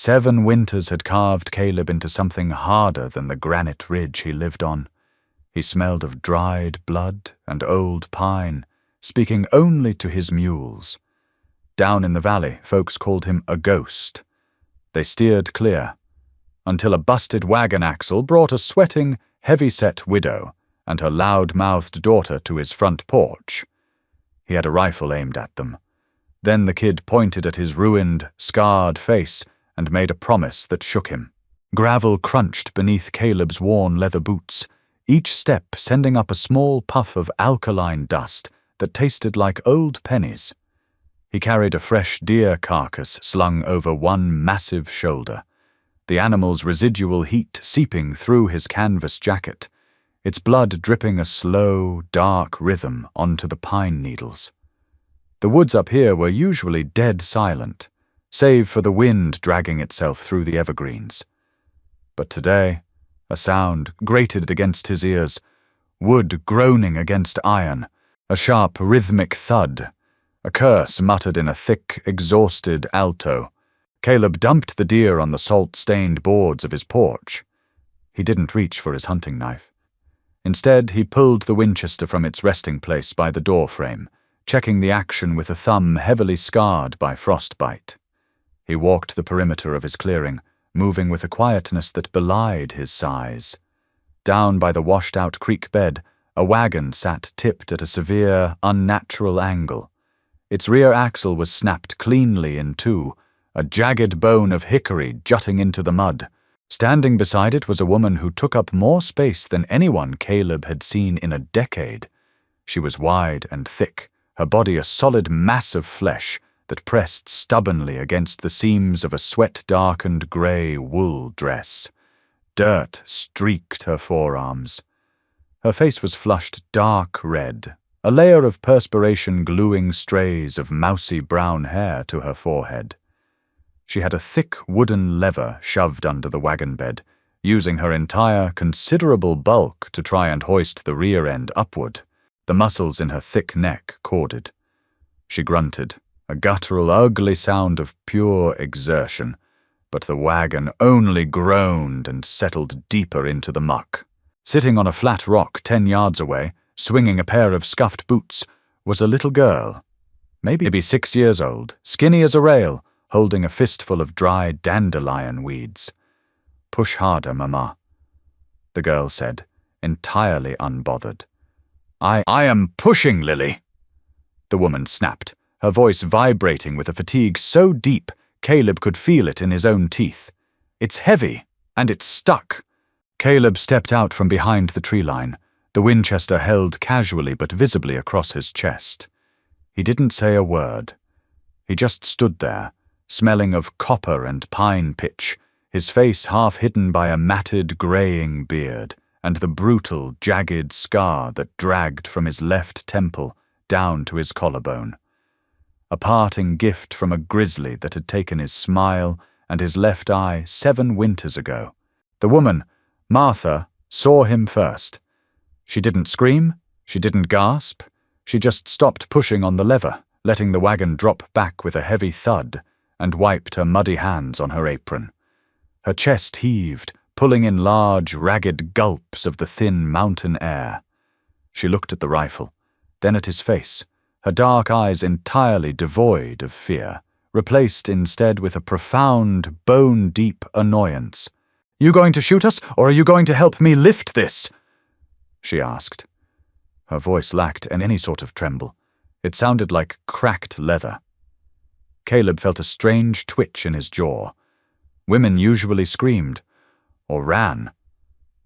7 winters had carved Caleb into something harder than the granite ridge he lived on. He smelled of dried blood and old pine, speaking only to his mules. Down in the valley, folks called him a ghost. They steered clear, until a busted wagon axle brought a sweating, heavy-set widow and her loud-mouthed daughter to his front porch. He had a rifle aimed at them. Then the kid pointed at his ruined, scarred face and made a promise that shook him. Gravel crunched beneath Caleb's worn leather boots, each step sending up a small puff of alkaline dust that tasted like old pennies. He carried a fresh deer carcass slung over one massive shoulder, the animal's residual heat seeping through his canvas jacket, its blood dripping a slow, dark rhythm onto the pine needles. The woods up here were usually dead silent, save for the wind dragging itself through the evergreens. But today, a sound grated against his ears, wood groaning against iron, a sharp rhythmic thud, a curse muttered in a thick, exhausted alto. Caleb dumped the deer on the salt-stained boards of his porch. He didn't reach for his hunting knife. Instead, he pulled the Winchester from its resting place by the doorframe, checking the action with a thumb heavily scarred by frostbite. He walked the perimeter of his clearing, moving with a quietness that belied his size. Down by the washed-out creek bed, a wagon sat tipped at a severe, unnatural angle. Its rear axle was snapped cleanly in two, a jagged bone of hickory jutting into the mud. Standing beside it was a woman who took up more space than anyone Caleb had seen in a decade. She was wide and thick, her body a solid mass of flesh that pressed stubbornly against the seams of a sweat-darkened grey wool dress. Dirt streaked her forearms. Her face was flushed dark red, a layer of perspiration gluing strays of mousy brown hair to her forehead. She had a thick wooden lever shoved under the wagon bed, using her entire considerable bulk to try and hoist the rear end upward. The muscles in her thick neck corded. She grunted, a guttural, ugly sound of pure exertion, but the wagon only groaned and settled deeper into the muck. Sitting on a flat rock 10 yards away, swinging a pair of scuffed boots, was a little girl, maybe 6 years old, skinny as a rail, holding a fistful of dry dandelion weeds. "Push harder, Mama," the girl said, entirely unbothered. I am pushing, Lily," the woman snapped, her voice vibrating with a fatigue so deep Caleb could feel it in his own teeth. "It's heavy, and it's stuck." Caleb stepped out from behind the tree line, the Winchester held casually but visibly across his chest. He didn't say a word. He just stood there, smelling of copper and pine pitch, his face half hidden by a matted, graying beard, and the brutal, jagged scar that dragged from his left temple down to his collarbone. A parting gift from a grizzly that had taken his smile and his left eye 7 winters ago. The woman, Martha, saw him first. She didn't scream, she didn't gasp, she just stopped pushing on the lever, letting the wagon drop back with a heavy thud, and wiped her muddy hands on her apron. Her chest heaved, pulling in large, ragged gulps of the thin mountain air. She looked at the rifle, then at his face, her dark eyes entirely devoid of fear, replaced instead with a profound, bone-deep annoyance. "You going to shoot us, or are you going to help me lift this?" she asked. Her voice lacked any sort of tremble. It sounded like cracked leather. Caleb felt a strange twitch in his jaw. Women usually screamed, or ran,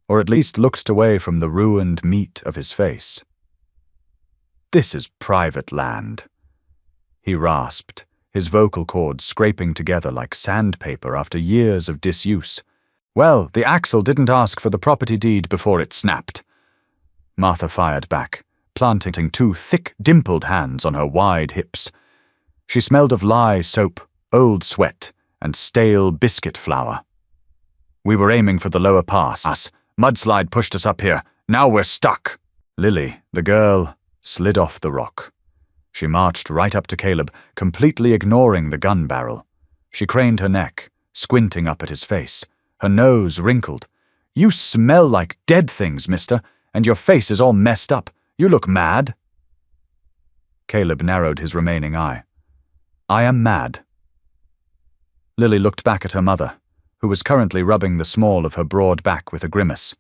or at least looked away from the ruined meat of his face. "This is private land," he rasped, his vocal cords scraping together like sandpaper after years of disuse. "Well, the axle didn't ask for the property deed before it snapped," Martha fired back, planting 2 thick, dimpled hands on her wide hips. She smelled of lye soap, old sweat, and stale biscuit flour. "We were aiming for the lower pass. Mudslide pushed us up here. Now we're stuck." Lily, the girl, slid off the rock. She marched right up to Caleb, completely ignoring the gun barrel. She craned her neck, squinting up at his face, her nose wrinkled. "You smell like dead things, mister, and your face is all messed up. You look mad." Caleb narrowed his remaining eye. "I am mad." Lily looked back at her mother, who was currently rubbing the small of her broad back with a grimace.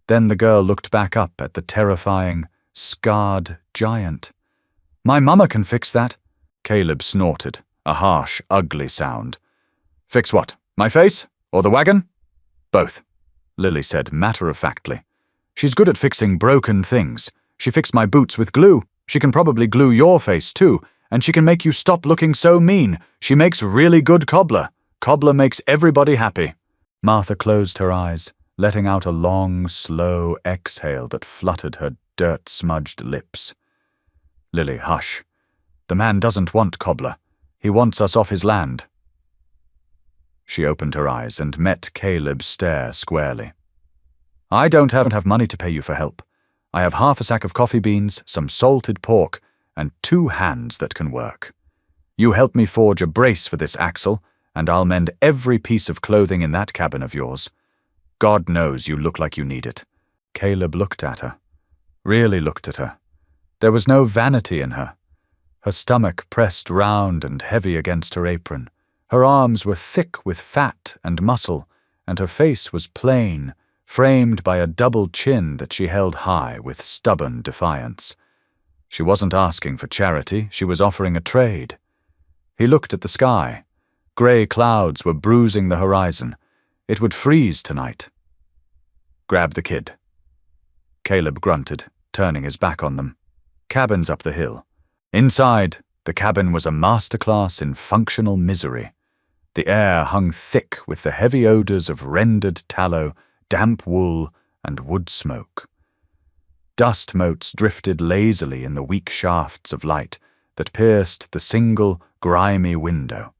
Then the girl looked back up at the terrifying, scarred giant. "My mama can fix that." Caleb snorted, a harsh, ugly sound. "Fix what? My face? Or the wagon?" "Both," Lily said matter-of-factly. "She's good at fixing broken things. She fixed my boots with glue. She can probably glue your face too, and she can make you stop looking so mean. She makes really good cobbler. Cobbler makes everybody happy." Martha closed her eyes, letting out a long, slow exhale that fluttered her dirt-smudged lips. "Lily, hush. The man doesn't want cobbler. He wants us off his land." She opened her eyes and met Caleb's stare squarely. "I don't have money to pay you for help. I have half a sack of coffee beans, some salted pork, and 2 hands that can work. You help me forge a brace for this axle, and I'll mend every piece of clothing in that cabin of yours. God knows you look like you need it." Caleb looked at her. Really looked at her. There was no vanity in her. Her stomach pressed round and heavy against her apron. Her arms were thick with fat and muscle, and her face was plain, framed by a double chin that she held high with stubborn defiance. She wasn't asking for charity, she was offering a trade. He looked at the sky. Grey clouds were bruising the horizon. It would freeze tonight. "Grab the kid." Caleb grunted, turning his back on them. Cabins up the hill. Inside, the cabin was a masterclass in functional misery. The air hung thick with the heavy odors of rendered tallow, damp wool, and wood smoke. Dust motes drifted lazily in the weak shafts of light that pierced the single, grimy window.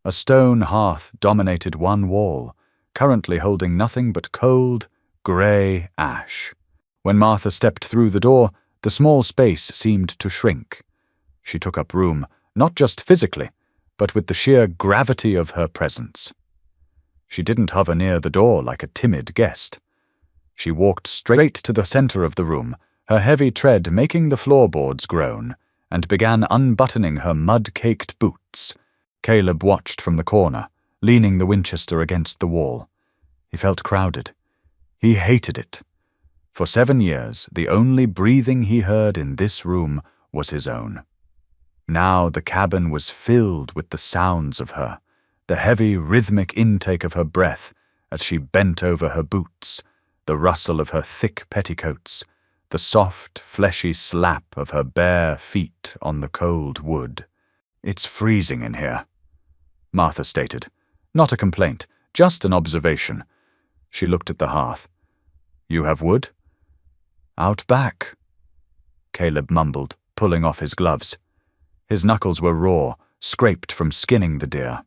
A stone hearth dominated one wall, currently holding nothing but cold, grey ash. When Martha stepped through the door, the small space seemed to shrink. She took up room, not just physically, but with the sheer gravity of her presence. She didn't hover near the door like a timid guest. She walked straight to the center of the room, her heavy tread making the floorboards groan, and began unbuttoning her mud-caked boots. Caleb watched from the corner, leaning the Winchester against the wall. He felt crowded. He hated it. For 7 years, the only breathing he heard in this room was his own. Now the cabin was filled with the sounds of her, the heavy rhythmic intake of her breath as she bent over her boots, the rustle of her thick petticoats, the soft, fleshy slap of her bare feet on the cold wood. "It's freezing in here," Martha stated. Not a complaint, just an observation. She looked at the hearth. "You have wood?" "Out back," Caleb mumbled, pulling off his gloves. His knuckles were raw, scraped from skinning the deer.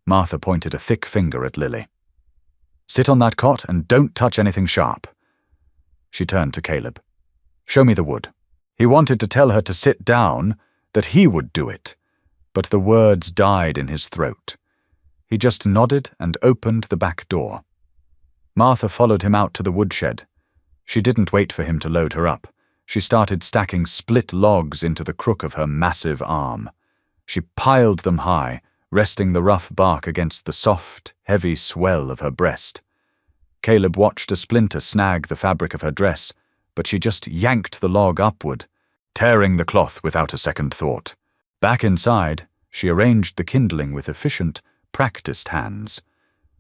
Martha pointed a thick finger at Lily. "Sit on that cot and don't touch anything sharp." She turned to Caleb. "Show me the wood." He wanted to tell her to sit down, that he would do it, but the words died in his throat. He just nodded and opened the back door. Martha followed him out to the woodshed. She didn't wait for him to load her up. She started stacking split logs into the crook of her massive arm. She piled them high, resting the rough bark against the soft, heavy swell of her breast. Caleb watched a splinter snag the fabric of her dress, but she just yanked the log upward, tearing the cloth without a second thought. Back inside, she arranged the kindling with efficient, practiced hands.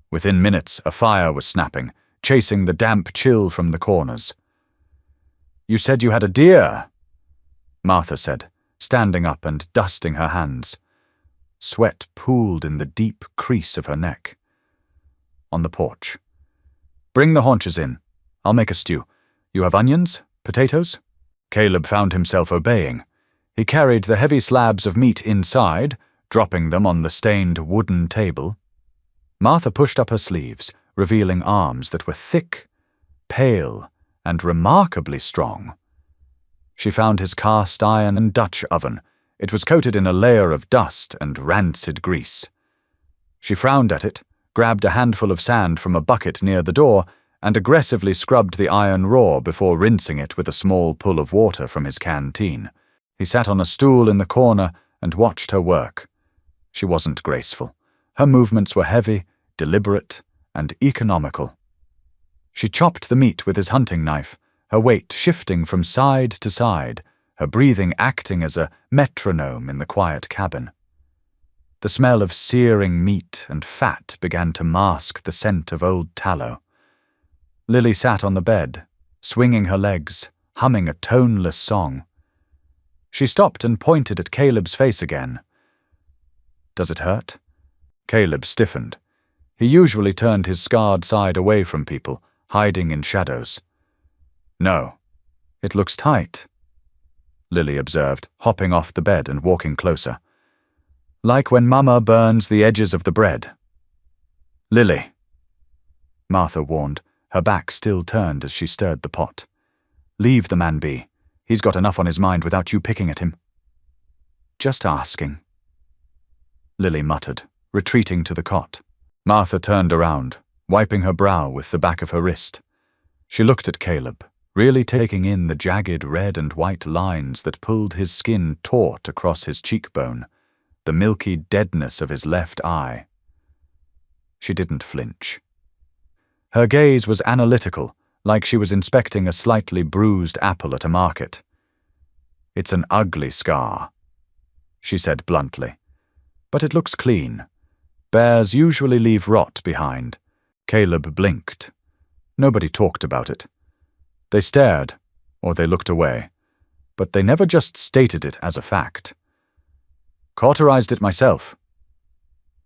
Within minutes, a fire was snapping, chasing the damp chill from the corners. "You said you had a deer," Martha said, standing up and dusting her hands. Sweat pooled in the deep crease of her neck. On the porch. "Bring the haunches in. I'll make a stew. You have onions? Potatoes?" Caleb found himself obeying. He carried the heavy slabs of meat inside, dropping them on the stained wooden table. Martha pushed up her sleeves, revealing arms that were thick, pale, and remarkably strong. She found his cast-iron and Dutch oven. It was coated in a layer of dust and rancid grease. She frowned at it, grabbed a handful of sand from a bucket near the door, and aggressively scrubbed the iron raw before rinsing it with a small pull of water from his canteen. He sat on a stool in the corner and watched her work. She wasn't graceful. Her movements were heavy, deliberate, and economical. She chopped the meat with his hunting knife, her weight shifting from side to side, her breathing acting as a metronome in the quiet cabin. The smell of searing meat and fat began to mask the scent of old tallow. Lily sat on the bed, swinging her legs, humming a toneless song. She stopped and pointed at Caleb's face again. "Does it hurt?" Caleb stiffened. He usually turned his scarred side away from people, hiding in shadows. "No, it looks tight," Lily observed, hopping off the bed and walking closer. "Like when Mama burns the edges of the bread." "Lily," Martha warned, her back still turned as she stirred the pot. "Leave the man be. He's got enough on his mind without you picking at him." "Just asking," Lily muttered, retreating to the cot. Martha turned around, wiping her brow with the back of her wrist. She looked at Caleb, really taking in the jagged red and white lines that pulled his skin taut across his cheekbone, the milky deadness of his left eye. She didn't flinch. Her gaze was analytical, like she was inspecting a slightly bruised apple at a market. "It's an ugly scar," she said bluntly, "but it looks clean. Bears usually leave rot behind." Caleb blinked. Nobody talked about it. They stared, or they looked away, but they never just stated it as a fact. "Cauterized it myself,"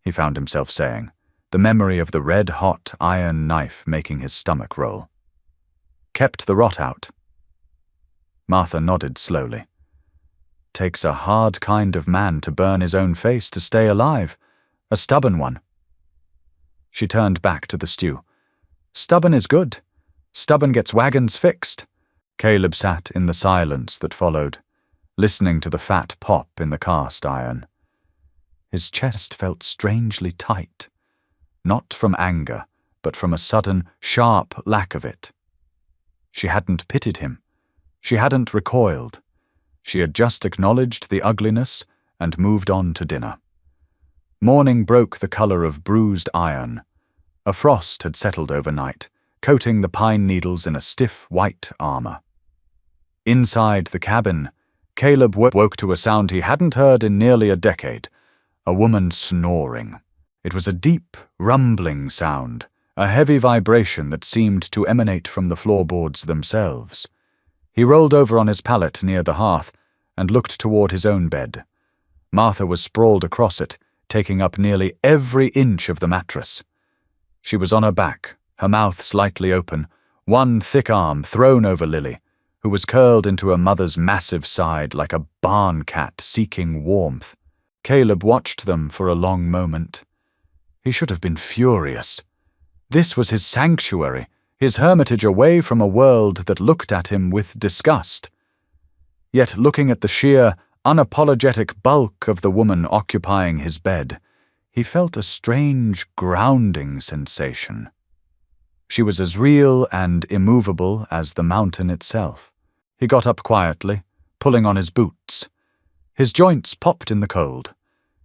he found himself saying, the memory of the red-hot iron knife making his stomach roll. "Kept the rot out." Martha nodded slowly. "Takes a hard kind of man to burn his own face to stay alive. A stubborn one." She turned back to the stew. "Stubborn is good. Stubborn gets wagons fixed." Caleb sat in the silence that followed, listening to the fat pop in the cast iron. His chest felt strangely tight, not from anger, but from a sudden, sharp lack of it. She hadn't pitied him. She hadn't recoiled. She had just acknowledged the ugliness and moved on to dinner. Morning broke the color of bruised iron. A frost had settled overnight, coating the pine needles in a stiff white armor. Inside the cabin, Caleb woke to a sound he hadn't heard in nearly a decade, a woman snoring. It was a deep, rumbling sound, a heavy vibration that seemed to emanate from the floorboards themselves. He rolled over on his pallet near the hearth and looked toward his own bed. Martha was sprawled across it, taking up nearly every inch of the mattress. She was on her back, her mouth slightly open, one thick arm thrown over Lily, who was curled into her mother's massive side like a barn cat seeking warmth. Caleb watched them for a long moment. He should have been furious. This was his sanctuary, his hermitage away from a world that looked at him with disgust. Yet looking at the sheer, unapologetic bulk of the woman occupying his bed, he felt a strange, grounding sensation. She was as real and immovable as the mountain itself. He got up quietly, pulling on his boots. His joints popped in the cold.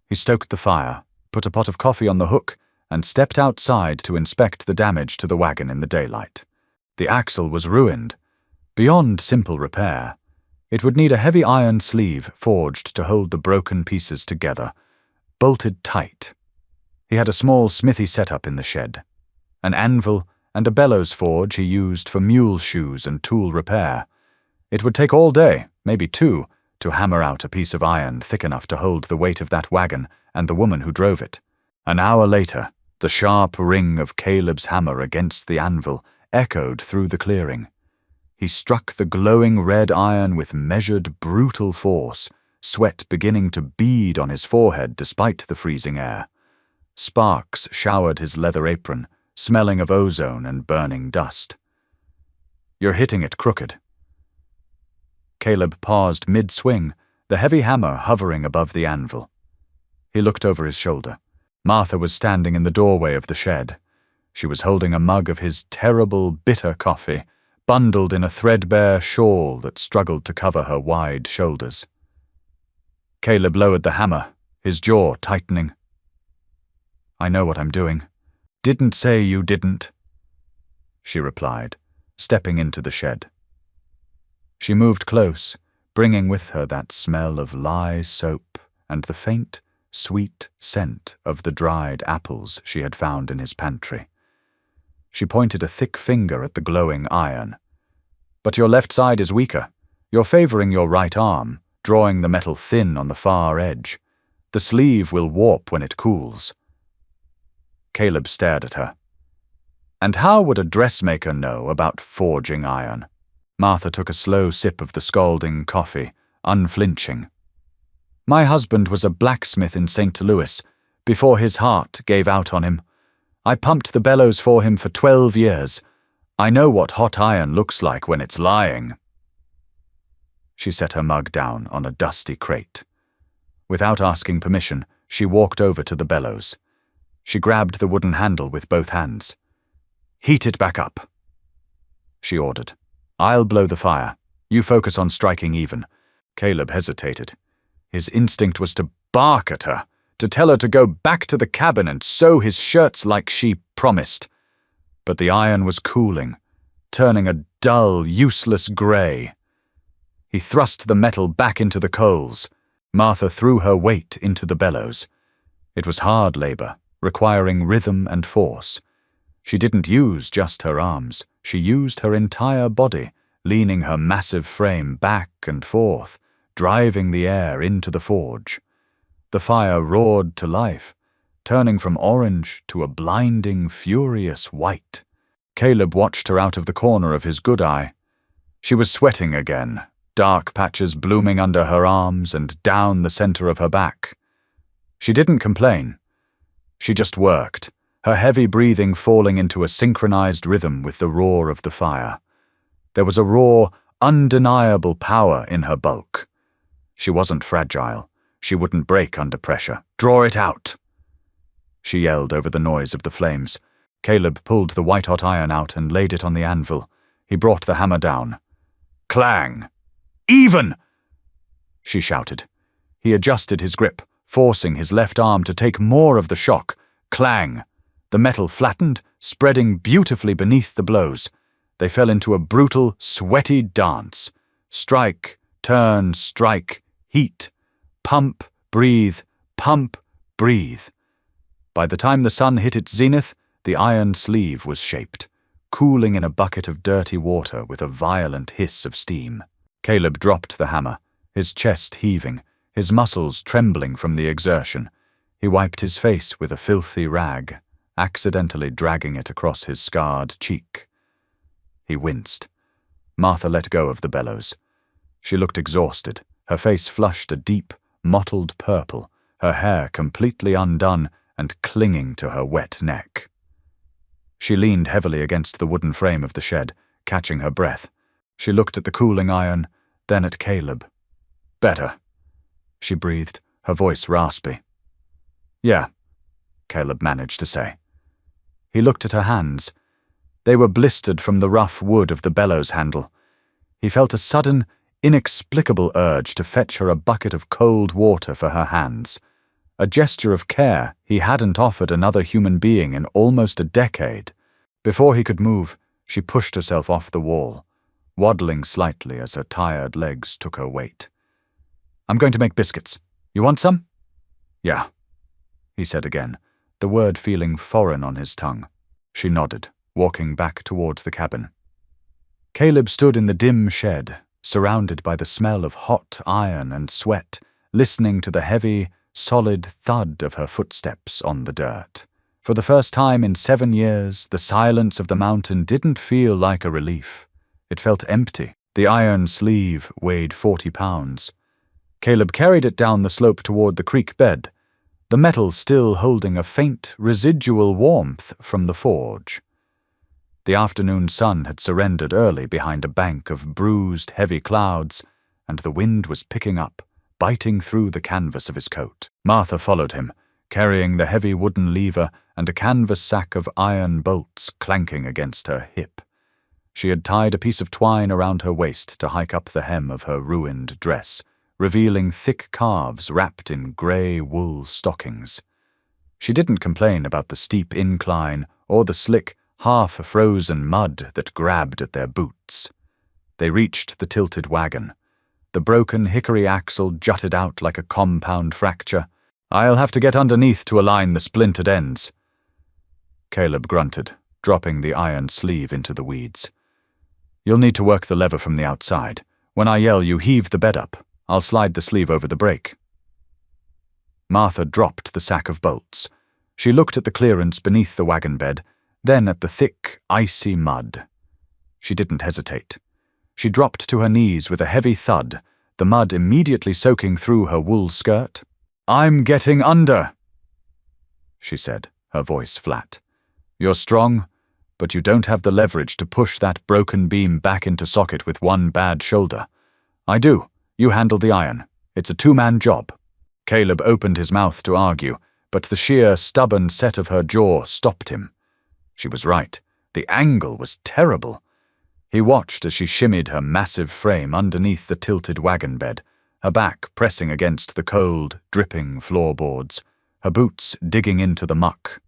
He stoked the fire, put a pot of coffee on the hook, and stepped outside to inspect the damage to the wagon in the daylight. The axle was ruined, beyond simple repair. It would need a heavy iron sleeve forged to hold the broken pieces together, bolted tight. He had a small smithy setup in the shed, an anvil and a bellows forge he used for mule shoes and tool repair. It would take all day, maybe two, to hammer out a piece of iron thick enough to hold the weight of that wagon and the woman who drove it. An hour later, the sharp ring of Caleb's hammer against the anvil echoed through the clearing. He struck the glowing red iron with measured, brutal force, sweat beginning to bead on his forehead despite the freezing air. Sparks showered his leather apron, smelling of ozone and burning dust. "You're hitting it crooked." Caleb paused mid-swing, the heavy hammer hovering above the anvil. He looked over his shoulder. Martha was standing in the doorway of the shed. She was holding a mug of his terrible, bitter coffee, bundled in a threadbare shawl that struggled to cover her wide shoulders. Caleb lowered the hammer, his jaw tightening. "I know what I'm doing." "Didn't say you didn't," she replied, stepping into the shed. She moved close, bringing with her that smell of lye soap and the faint, sweet scent of the dried apples she had found in his pantry. She pointed a thick finger at the glowing iron. "But your left side is weaker. You're favoring your right arm, drawing the metal thin on the far edge. The sleeve will warp when it cools." Caleb stared at her. "And how would a dressmaker know about forging iron?" Martha took a slow sip of the scalding coffee, unflinching. "My husband was a blacksmith in St. Louis, before his heart gave out on him. I pumped the bellows for him for 12 years. I know what hot iron looks like when it's lying." She set her mug down on a dusty crate. Without asking permission, she walked over to the bellows. She grabbed the wooden handle with both hands. "Heat it back up," she ordered. "I'll blow the fire. You focus on striking even." Caleb hesitated. His instinct was to bark at her, to tell her to go back to the cabin and sew his shirts like she promised. But the iron was cooling, turning a dull, useless grey. He thrust the metal back into the coals. Martha threw her weight into the bellows. It was hard labor, requiring rhythm and force. She didn't use just her arms. She used her entire body, leaning her massive frame back and forth, driving the air into the forge. The fire roared to life, turning from orange to a blinding, furious white. Caleb watched her out of the corner of his good eye. She was sweating again, dark patches blooming under her arms and down the center of her back. She didn't complain. She just worked, her heavy breathing falling into a synchronized rhythm with the roar of the fire. There was a raw, undeniable power in her bulk. She wasn't fragile. She wouldn't break under pressure. "Draw it out," she yelled over the noise of the flames. Caleb pulled the white-hot iron out and laid it on the anvil. He brought the hammer down. "Clang! Even!" she shouted. He adjusted his grip, forcing his left arm to take more of the shock. Clang! The metal flattened, spreading beautifully beneath the blows. They fell into a brutal, sweaty dance. Strike, turn, strike, heat. Pump, breathe, pump, breathe. By the time the sun hit its zenith, the iron sleeve was shaped, cooling in a bucket of dirty water with a violent hiss of steam. Caleb dropped the hammer, his chest heaving, his muscles trembling from the exertion. He wiped his face with a filthy rag, accidentally dragging it across his scarred cheek. He winced. Martha let go of the bellows. She looked exhausted, her face flushed a deep, mottled purple, her hair completely undone and clinging to her wet neck. She leaned heavily against the wooden frame of the shed, catching her breath. She looked at the cooling iron, then at Caleb. "Better," she breathed, her voice raspy. "Yeah," Caleb managed to say. He looked at her hands. They were blistered from the rough wood of the bellows handle. He felt a sudden, inexplicable urge to fetch her a bucket of cold water for her hands. A gesture of care he hadn't offered another human being in almost a decade. Before he could move, she pushed herself off the wall, waddling slightly as her tired legs took her weight. "I'm going to make biscuits. You want some?" "Yeah," he said again, the word feeling foreign on his tongue. She nodded, walking back towards the cabin. Caleb stood in the dim shed, surrounded by the smell of hot iron and sweat, listening to the heavy, solid thud of her footsteps on the dirt. For the first time in 7 years, the silence of the mountain didn't feel like a relief. It felt empty. The iron sleeve weighed 40 pounds. Caleb carried it down the slope toward the creek bed, the metal still holding a faint, residual warmth from the forge. The afternoon sun had surrendered early behind a bank of bruised, heavy clouds, and the wind was picking up, biting through the canvas of his coat. Martha followed him, carrying the heavy wooden lever and a canvas sack of iron bolts clanking against her hip. She had tied a piece of twine around her waist to hike up the hem of her ruined dress, revealing thick calves wrapped in grey wool stockings. She didn't complain about the steep incline or the slick, half-frozen mud that grabbed at their boots. They reached the tilted wagon. The broken hickory axle jutted out like a compound fracture. "I'll have to get underneath to align the splintered ends." Caleb grunted, dropping the iron sleeve into the weeds. "You'll need to work the lever from the outside. When I yell, you heave the bed up. I'll slide the sleeve over the brake." Martha dropped the sack of bolts. She looked at the clearance beneath the wagon bed, then at the thick, icy mud. She didn't hesitate. She dropped to her knees with a heavy thud, the mud immediately soaking through her wool skirt. "I'm getting under," she said, her voice flat. "You're strong, but you don't have the leverage to push that broken beam back into socket with one bad shoulder. I do. You handle the iron. It's a two-man job." Caleb opened his mouth to argue, but the sheer, stubborn set of her jaw stopped him. She was right. The angle was terrible. He watched as she shimmied her massive frame underneath the tilted wagon bed, her back pressing against the cold, dripping floorboards, her boots digging into the muck.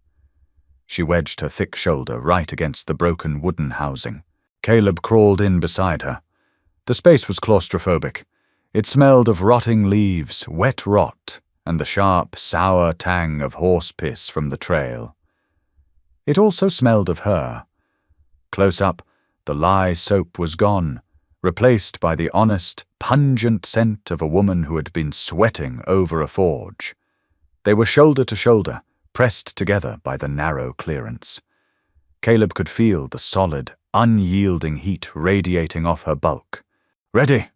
She wedged her thick shoulder right against the broken wooden housing. Caleb crawled in beside her. The space was claustrophobic. It smelled of rotting leaves, wet rot, and the sharp, sour tang of horse piss from the trail. It also smelled of her. Close up, the lye soap was gone, replaced by the honest, pungent scent of a woman who had been sweating over a forge. They were shoulder to shoulder, pressed together by the narrow clearance. Caleb could feel the solid, unyielding heat radiating off her bulk. "Ready?"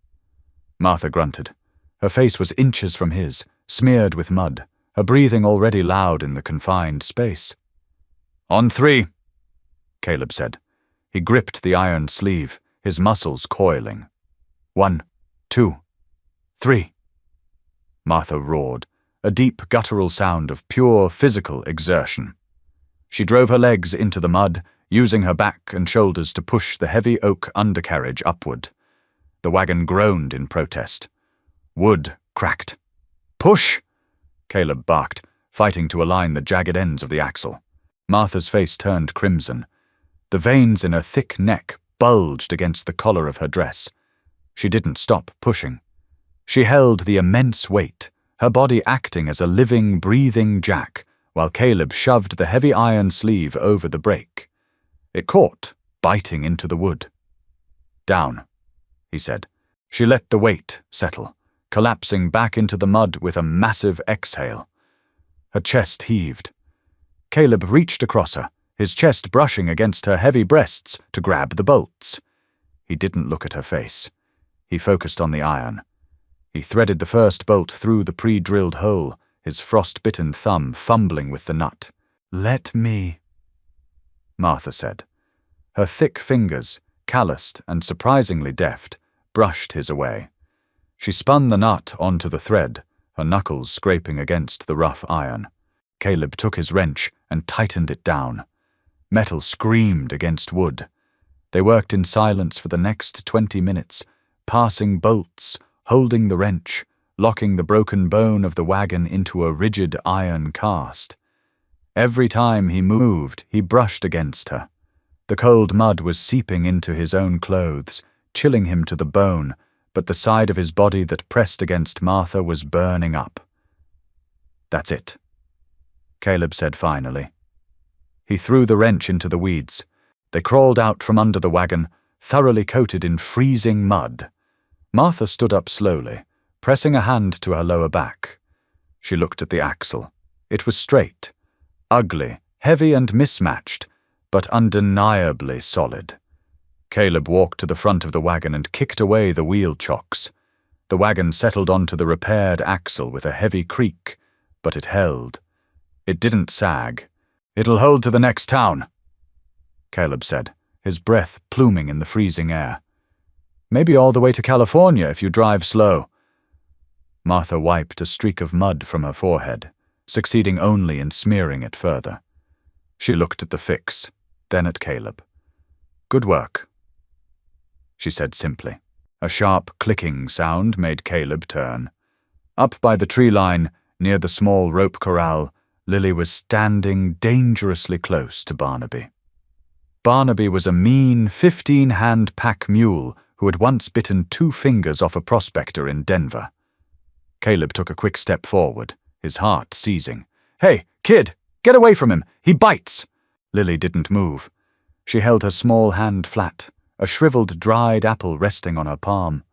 Martha grunted. Her face was inches from his, smeared with mud, her breathing already loud in the confined space. "On 3, Caleb said. He gripped the iron sleeve, his muscles coiling. 1, 2, 3. Martha roared, a deep guttural sound of pure physical exertion. She drove her legs into the mud, using her back and shoulders to push the heavy oak undercarriage upward. The wagon groaned in protest. Wood cracked. "Push!" Caleb barked, fighting to align the jagged ends of the axle. Martha's face turned crimson. The veins in her thick neck bulged against the collar of her dress. She didn't stop pushing. She held the immense weight, her body acting as a living, breathing jack, while Caleb shoved the heavy iron sleeve over the brake. It caught, biting into the wood. "Down," he said. She let the weight settle, collapsing back into the mud with a massive exhale. Her chest heaved. Caleb reached across her, his chest brushing against her heavy breasts to grab the bolts. He didn't look at her face. He focused on the iron. He threaded the first bolt through the pre-drilled hole, his frost-bitten thumb fumbling with the nut. "Let me," Martha said. Her thick fingers, calloused and surprisingly deft, brushed his away. She spun the nut onto the thread, her knuckles scraping against the rough iron. Caleb took his wrench and tightened it down. Metal screamed against wood. They worked in silence for the next 20 minutes, passing bolts, holding the wrench, locking the broken bone of the wagon into a rigid iron cast. Every time he moved, he brushed against her. The cold mud was seeping into his own clothes, chilling him to the bone, but the side of his body that pressed against Martha was burning up. "That's it," Caleb said finally. He threw the wrench into the weeds. They crawled out from under the wagon, thoroughly coated in freezing mud. Martha stood up slowly, pressing a hand to her lower back. She looked at the axle. It was straight, ugly, heavy and mismatched, but undeniably solid. Caleb walked to the front of the wagon and kicked away the wheel chocks. The wagon settled onto the repaired axle with a heavy creak, but it held. It didn't sag. "It'll hold to the next town," Caleb said, his breath pluming in the freezing air. "Maybe all the way to California if you drive slow." Martha wiped a streak of mud from her forehead, succeeding only in smearing it further. She looked at the fix, then at Caleb. "Good work," she said simply. A sharp clicking sound made Caleb turn. Up by the tree line, near the small rope corral, Lily was standing dangerously close to Barnaby. Barnaby was a mean 15-hand pack mule who had once bitten 2 fingers off a prospector in Denver. Caleb took a quick step forward, his heart seizing. "Hey, kid, get away from him! He bites!" Lily didn't move. She held her small hand flat, a shriveled dried apple resting on her palm.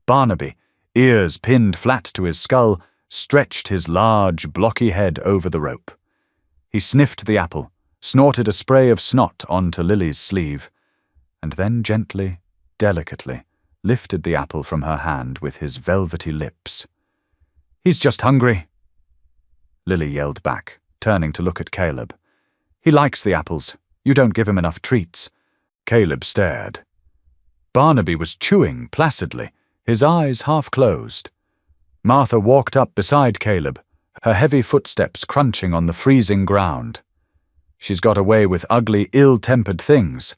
Barnaby, ears pinned flat to his skull, stretched his large, blocky head over the rope. He sniffed the apple, snorted a spray of snot onto Lily's sleeve, and then gently, delicately, lifted the apple from her hand with his velvety lips. "He's just hungry," Lily yelled back, turning to look at Caleb. "He likes the apples. You don't give him enough treats." Caleb stared. Barnaby was chewing placidly, his eyes half closed. Martha walked up beside Caleb, her heavy footsteps crunching on the freezing ground. "She's got away with ugly, ill-tempered things,"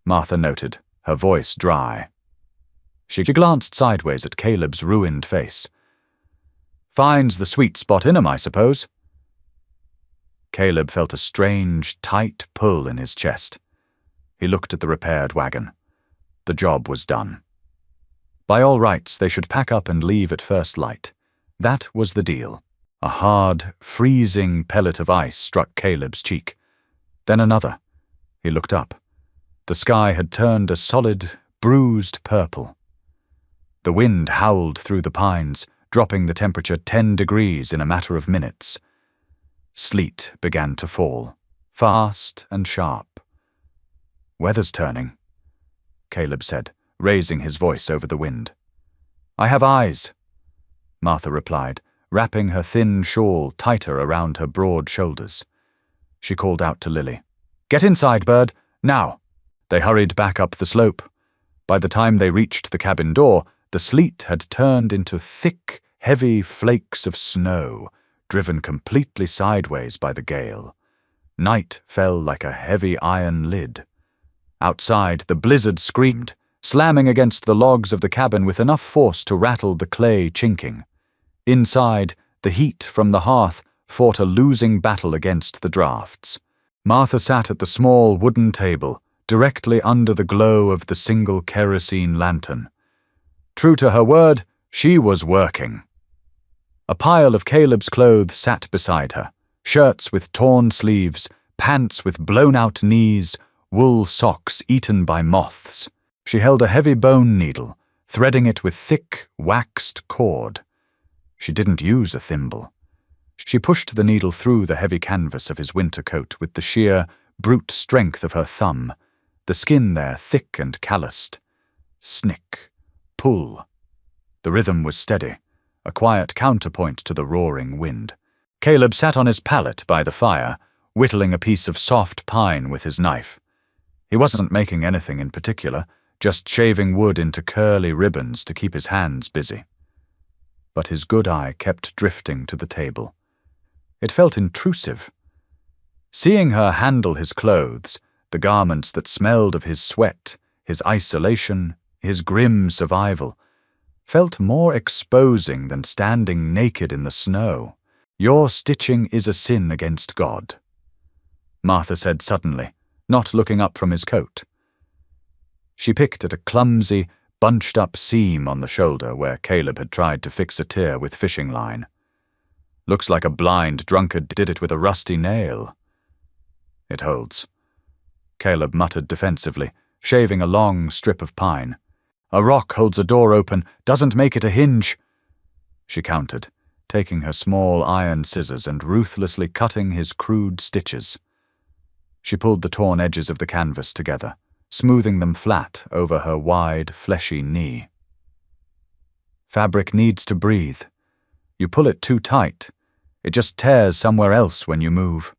Martha noted, her voice dry. She glanced sideways at Caleb's ruined face. "Finds the sweet spot in 'em, I suppose." Caleb felt a strange, tight pull in his chest. He looked at the repaired wagon. The job was done. By all rights, they should pack up and leave at first light. That was the deal. A hard, freezing pellet of ice struck Caleb's cheek. Then another. He looked up. The sky had turned a solid, bruised purple. The wind howled through the pines, dropping the temperature 10 degrees in a matter of minutes. Sleet began to fall, fast and sharp. "Weather's turning," Caleb said, raising his voice over the wind. "I have eyes," Martha replied, wrapping her thin shawl tighter around her broad shoulders. She called out to Lily, "Get inside, bird, now!" They hurried back up the slope. By the time they reached the cabin door, the sleet had turned into thick, heavy flakes of snow, driven completely sideways by the gale. Night fell like a heavy iron lid. Outside, the blizzard screamed, slamming against the logs of the cabin with enough force to rattle the clay chinking. Inside, the heat from the hearth fought a losing battle against the drafts. Martha sat at the small wooden table, directly under the glow of the single kerosene lantern. True to her word, she was working. A pile of Caleb's clothes sat beside her, shirts with torn sleeves, pants with blown-out knees, wool socks eaten by moths. She held a heavy bone needle, threading it with thick, waxed cord. She didn't use a thimble. She pushed the needle through the heavy canvas of his winter coat with the sheer, brute strength of her thumb, the skin there thick and calloused. Snick. Pull. The rhythm was steady, a quiet counterpoint to the roaring wind. Caleb sat on his pallet by the fire, whittling a piece of soft pine with his knife. He wasn't making anything in particular, just shaving wood into curly ribbons to keep his hands busy. But his good eye kept drifting to the table. It felt intrusive. Seeing her handle his clothes, the garments that smelled of his sweat, his isolation, his grim survival, felt more exposing than standing naked in the snow. "Your stitching is a sin against God," Martha said suddenly, not looking up from his coat. She picked at a clumsy, bunched-up seam on the shoulder where Caleb had tried to fix a tear with fishing line. "Looks like a blind drunkard did it with a rusty nail." "It holds," Caleb muttered defensively, shaving a long strip of pine. "A rock holds a door open, doesn't make it a hinge," she countered, taking her small iron scissors and ruthlessly cutting his crude stitches. She pulled the torn edges of the canvas together, smoothing them flat over her wide, fleshy knee. "Fabric needs to breathe. You pull it too tight. It just tears somewhere else when you move."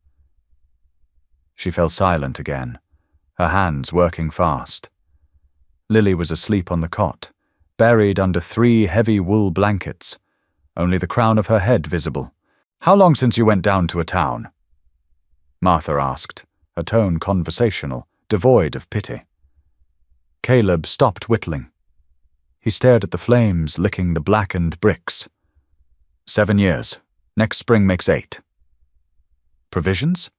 She fell silent again, her hands working fast. Lily was asleep on the cot, buried under 3 heavy wool blankets, only the crown of her head visible. How long since you went down to a town? Martha asked, her tone conversational, devoid of pity. Caleb stopped whittling. He stared at the flames licking the blackened bricks. 7 years. Next spring makes 8. Provisions?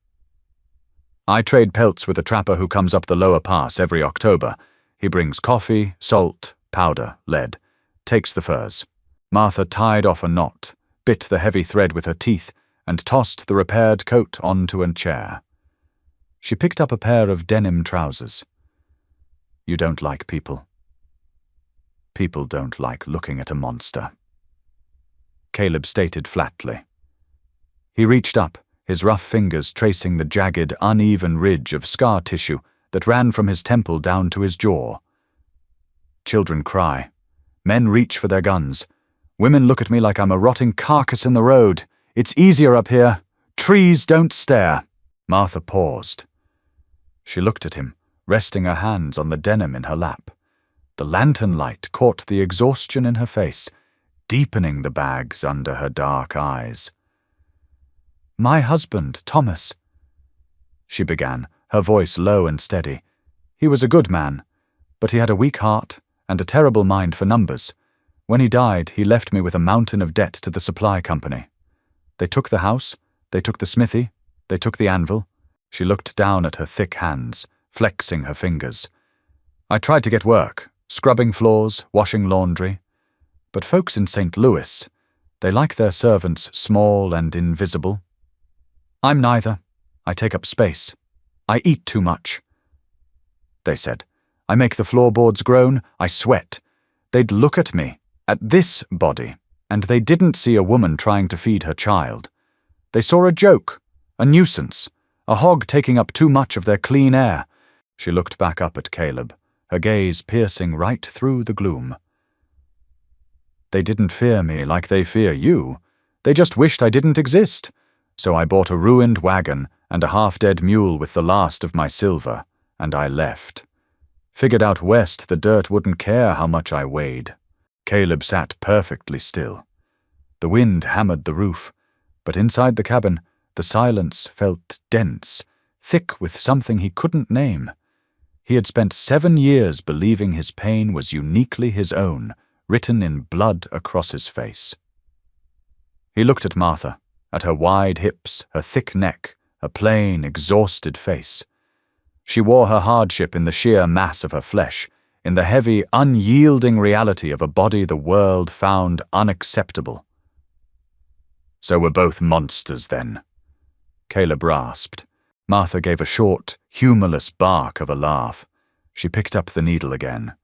I trade pelts with a trapper who comes up the lower pass every October. He brings coffee, salt, powder, lead, takes the furs. Martha tied off a knot, bit the heavy thread with her teeth, and tossed the repaired coat onto a chair. She picked up a pair of denim trousers. You don't like people. People don't like looking at a monster, Caleb stated flatly. He reached up, his rough fingers tracing the jagged, uneven ridge of scar tissue that ran from his temple down to his jaw. Children cry. Men reach for their guns. Women look at me like I'm a rotting carcass in the road. It's easier up here. Trees don't stare. Martha paused. She looked at him, resting her hands on the denim in her lap. The lantern light caught the exhaustion in her face, deepening the bags under her dark eyes. My husband, Thomas, she began, her voice low and steady. He was a good man, but he had a weak heart and a terrible mind for numbers. When he died, he left me with a mountain of debt to the supply company. They took the house, they took the smithy, they took the anvil. She looked down at her thick hands, flexing her fingers. I tried to get work, scrubbing floors, washing laundry. But folks in St. Louis, they like their servants small and invisible. I'm neither. I take up space. I eat too much. They said, I make the floorboards groan, I sweat. They'd look at me, at this body, and they didn't see a woman trying to feed her child. They saw a joke, a nuisance, a hog taking up too much of their clean air. She looked back up at Caleb, her gaze piercing right through the gloom. They didn't fear me like they fear you. They just wished I didn't exist. So I bought a ruined wagon and a half-dead mule with the last of my silver, and I left. Figured out west the dirt wouldn't care how much I weighed. Caleb sat perfectly still. The wind hammered the roof, but inside the cabin, the silence felt dense, thick with something he couldn't name. He had spent 7 years believing his pain was uniquely his own, written in blood across his face. He looked at Martha, at her wide hips, her thick neck, her plain, exhausted face. She wore her hardship in the sheer mass of her flesh, in the heavy, unyielding reality of a body the world found unacceptable. So we're both monsters, then, Caleb rasped. Martha gave a short, humorless bark of a laugh. She picked up the needle again.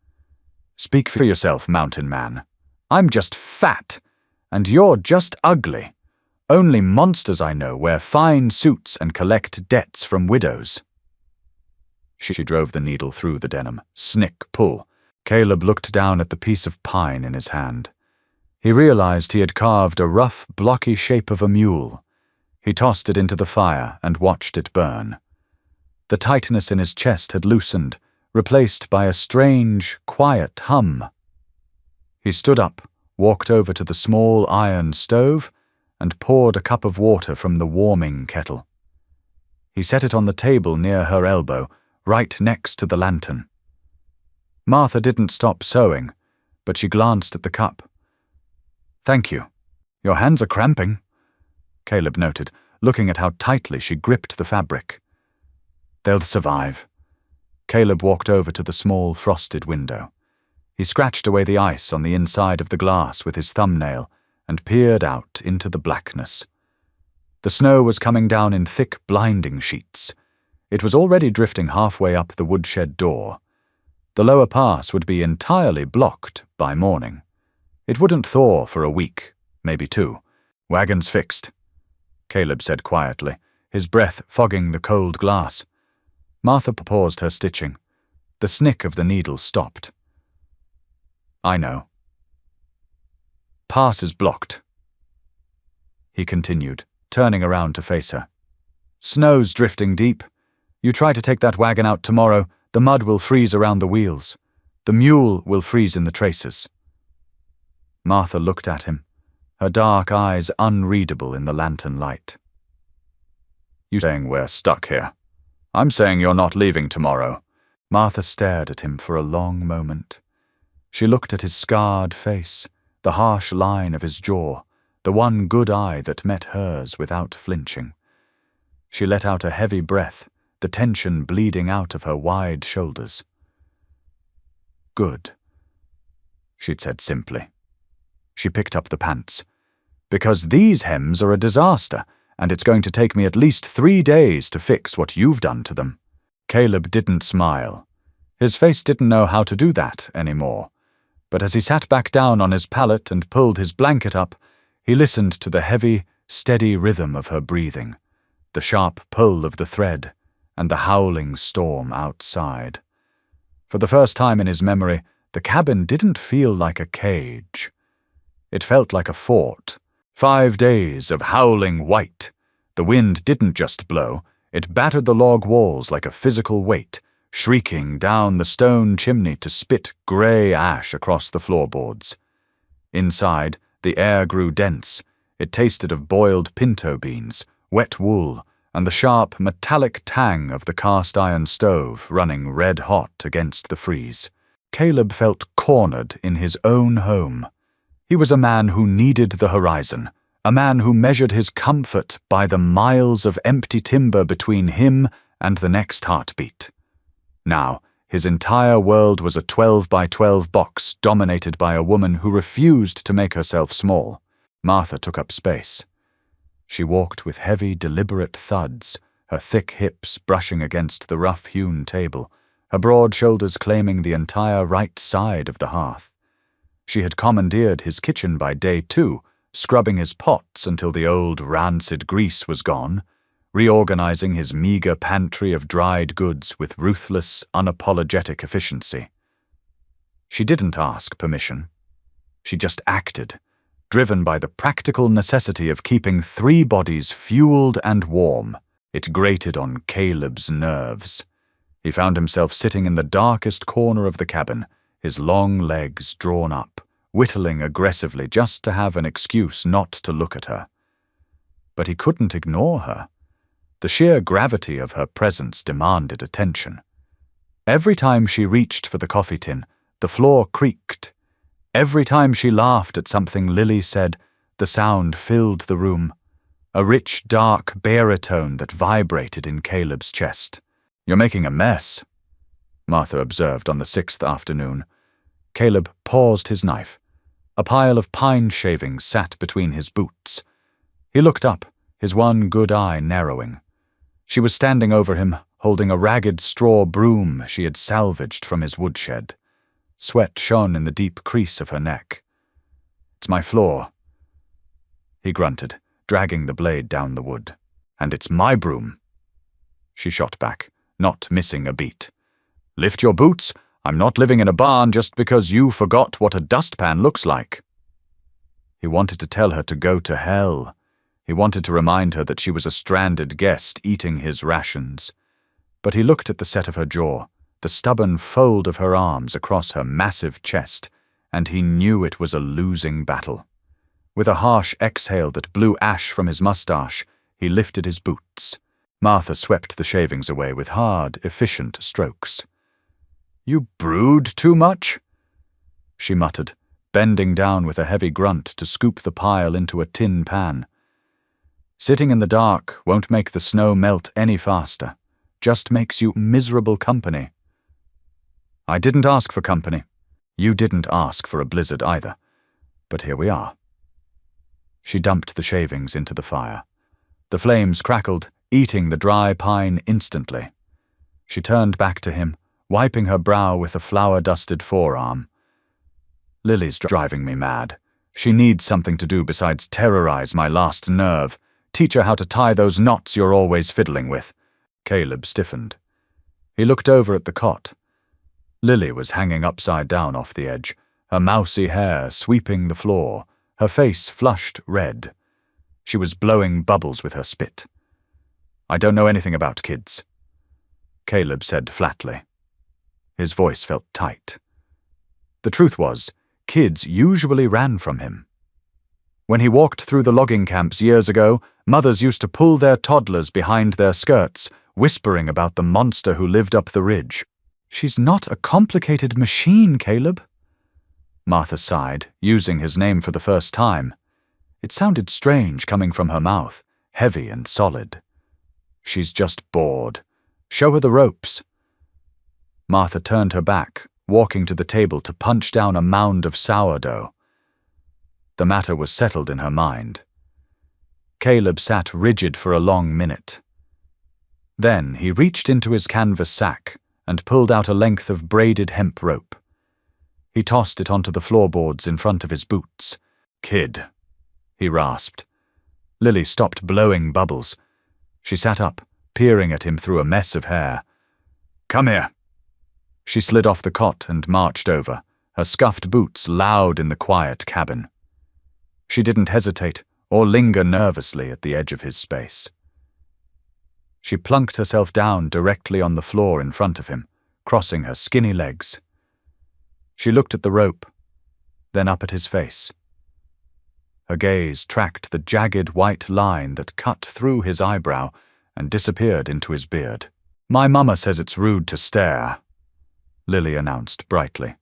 Speak for yourself, mountain man. I'm just fat, and you're just ugly. Only monsters I know wear fine suits and collect debts from widows. She drove the needle through the denim. Snick, pull. Caleb looked down at the piece of pine in his hand. He realized he had carved a rough, blocky shape of a mule. He tossed it into the fire and watched it burn. The tightness in his chest had loosened, replaced by a strange, quiet hum. He stood up, walked over to the small iron stove, and poured a cup of water from the warming kettle. He set it on the table near her elbow, right next to the lantern. Martha didn't stop sewing, but she glanced at the cup. Thank you. Your hands are cramping, Caleb noted, looking at how tightly she gripped the fabric. They'll survive. Caleb walked over to the small frosted window. He scratched away the ice on the inside of the glass with his thumbnail and peered out into the blackness. The snow was coming down in thick, blinding sheets. It was already drifting halfway up the woodshed door. The lower pass would be entirely blocked by morning. It wouldn't thaw for a week, maybe 2. Wagon's fixed, Caleb said quietly, his breath fogging the cold glass. Martha paused her stitching. The snick of the needle stopped. I know. Pass is blocked, he continued, turning around to face her. Snow's drifting deep. You try to take that wagon out tomorrow, the mud will freeze around the wheels. The mule will freeze in the traces. Martha looked at him, her dark eyes unreadable in the lantern light. "You saying we're stuck here? I'm saying you're not leaving tomorrow." Martha stared at him for a long moment. She looked at his scarred face, the harsh line of his jaw, the one good eye that met hers without flinching. She let out a heavy breath, the tension bleeding out of her wide shoulders. "Good," she'd said simply. She picked up the pants. "Because these hems are a disaster, and it's going to take me at least 3 days to fix what you've done to them." Caleb didn't smile. His face didn't know how to do that anymore. But as he sat back down on his pallet and pulled his blanket up, he listened to the heavy, steady rhythm of her breathing, the sharp pull of the thread, and the howling storm outside. For the first time in his memory, the cabin didn't feel like a cage. It felt like a fort. 5 days of howling white. The wind didn't just blow, it battered the log walls like a physical weight, shrieking down the stone chimney to spit grey ash across the floorboards. Inside, the air grew dense. It tasted of boiled pinto beans, wet wool, and the sharp, metallic tang of the cast-iron stove running red-hot against the frieze. Caleb felt cornered in his own home. He was a man who needed the horizon, a man who measured his comfort by the miles of empty timber between him and the next heartbeat. Now, his entire world was a 12-by-12 box dominated by a woman who refused to make herself small. Martha took up space. She walked with heavy, deliberate thuds, her thick hips brushing against the rough-hewn table, her broad shoulders claiming the entire right side of the hearth. She had commandeered his kitchen by day 2, scrubbing his pots until the old rancid grease was gone, reorganizing his meager pantry of dried goods with ruthless, unapologetic efficiency. She didn't ask permission. She just acted, driven by the practical necessity of keeping 3 bodies fueled and warm. It grated on Caleb's nerves. He found himself sitting in the darkest corner of the cabin, his long legs drawn up, whittling aggressively just to have an excuse not to look at her. But he couldn't ignore her. The sheer gravity of her presence demanded attention. Every time she reached for the coffee tin, the floor creaked. Every time she laughed at something Lily said, the sound filled the room, a rich, dark baritone that vibrated in Caleb's chest. "You're making a mess," Martha observed on the 6th afternoon. Caleb paused his knife. A pile of pine shavings sat between his boots. He looked up, his one good eye narrowing. She was standing over him, holding a ragged straw broom she had salvaged from his woodshed. Sweat shone in the deep crease of her neck. "It's my floor," he grunted, dragging the blade down the wood. "And it's my broom," she shot back, not missing a beat. "Lift your boots. I'm not living in a barn just because you forgot what a dustpan looks like." He wanted to tell her to go to hell. He wanted to remind her that she was a stranded guest eating his rations. But he looked at the set of her jaw, the stubborn fold of her arms across her massive chest, and he knew it was a losing battle. With a harsh exhale that blew ash from his mustache, he lifted his boots. Martha swept the shavings away with hard, efficient strokes. "You brood too much?" she muttered, bending down with a heavy grunt to scoop the pile into a tin pan. "Sitting in the dark won't make the snow melt any faster, just makes you miserable company." "I didn't ask for company. You didn't ask for a blizzard either. But here we are." She dumped the shavings into the fire. The flames crackled, eating the dry pine instantly. She turned back to him, wiping her brow with a flour-dusted forearm. "Lily's driving me mad. She needs something to do besides terrorize my last nerve. Teach her how to tie those knots you're always fiddling with." Caleb stiffened. He looked over at the cot. Lily was hanging upside down off the edge, her mousy hair sweeping the floor, her face flushed red. She was blowing bubbles with her spit. "I don't know anything about kids," Caleb said flatly. His voice felt tight. The truth was, kids usually ran from him. When he walked through the logging camps years ago, mothers used to pull their toddlers behind their skirts, whispering about the monster who lived up the ridge. "She's not a complicated machine, Caleb." Martha sighed, using his name for the first time. It sounded strange coming from her mouth, heavy and solid. "She's just bored. Show her the ropes." Martha turned her back, walking to the table to punch down a mound of sourdough. The matter was settled in her mind. Caleb sat rigid for a long minute. Then he reached into his canvas sack and pulled out a length of braided hemp rope. He tossed it onto the floorboards in front of his boots. "Kid," he rasped. Lily stopped blowing bubbles. She sat up, peering at him through a mess of hair. "Come here." She slid off the cot and marched over, her scuffed boots loud in the quiet cabin. She didn't hesitate or linger nervously at the edge of his space. She plunked herself down directly on the floor in front of him, crossing her skinny legs. She looked at the rope, then up at his face. Her gaze tracked the jagged white line that cut through his eyebrow and disappeared into his beard. "My mama says it's rude to stare," Lily announced brightly.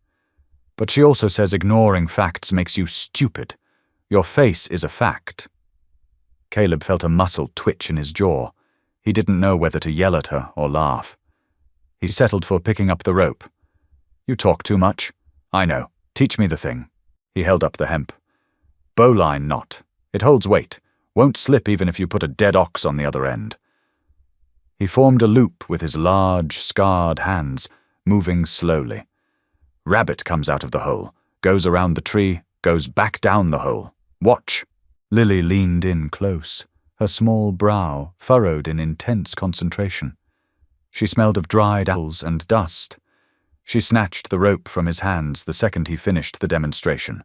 "But she also says ignoring facts makes you stupid. Your face is a fact." Caleb felt a muscle twitch in his jaw. He didn't know whether to yell at her or laugh. He settled for picking up the rope. "You talk too much." "I know. Teach me the thing." He held up the hemp. "Bowline knot. It holds weight. Won't slip even if you put a dead ox on the other end." He formed a loop with his large, scarred hands, moving slowly. "Rabbit comes out of the hole, goes around the tree, goes back down the hole. Watch." Lily leaned in close, her small brow furrowed in intense concentration. She smelled of dried apples and dust. She snatched the rope from his hands the second he finished the demonstration.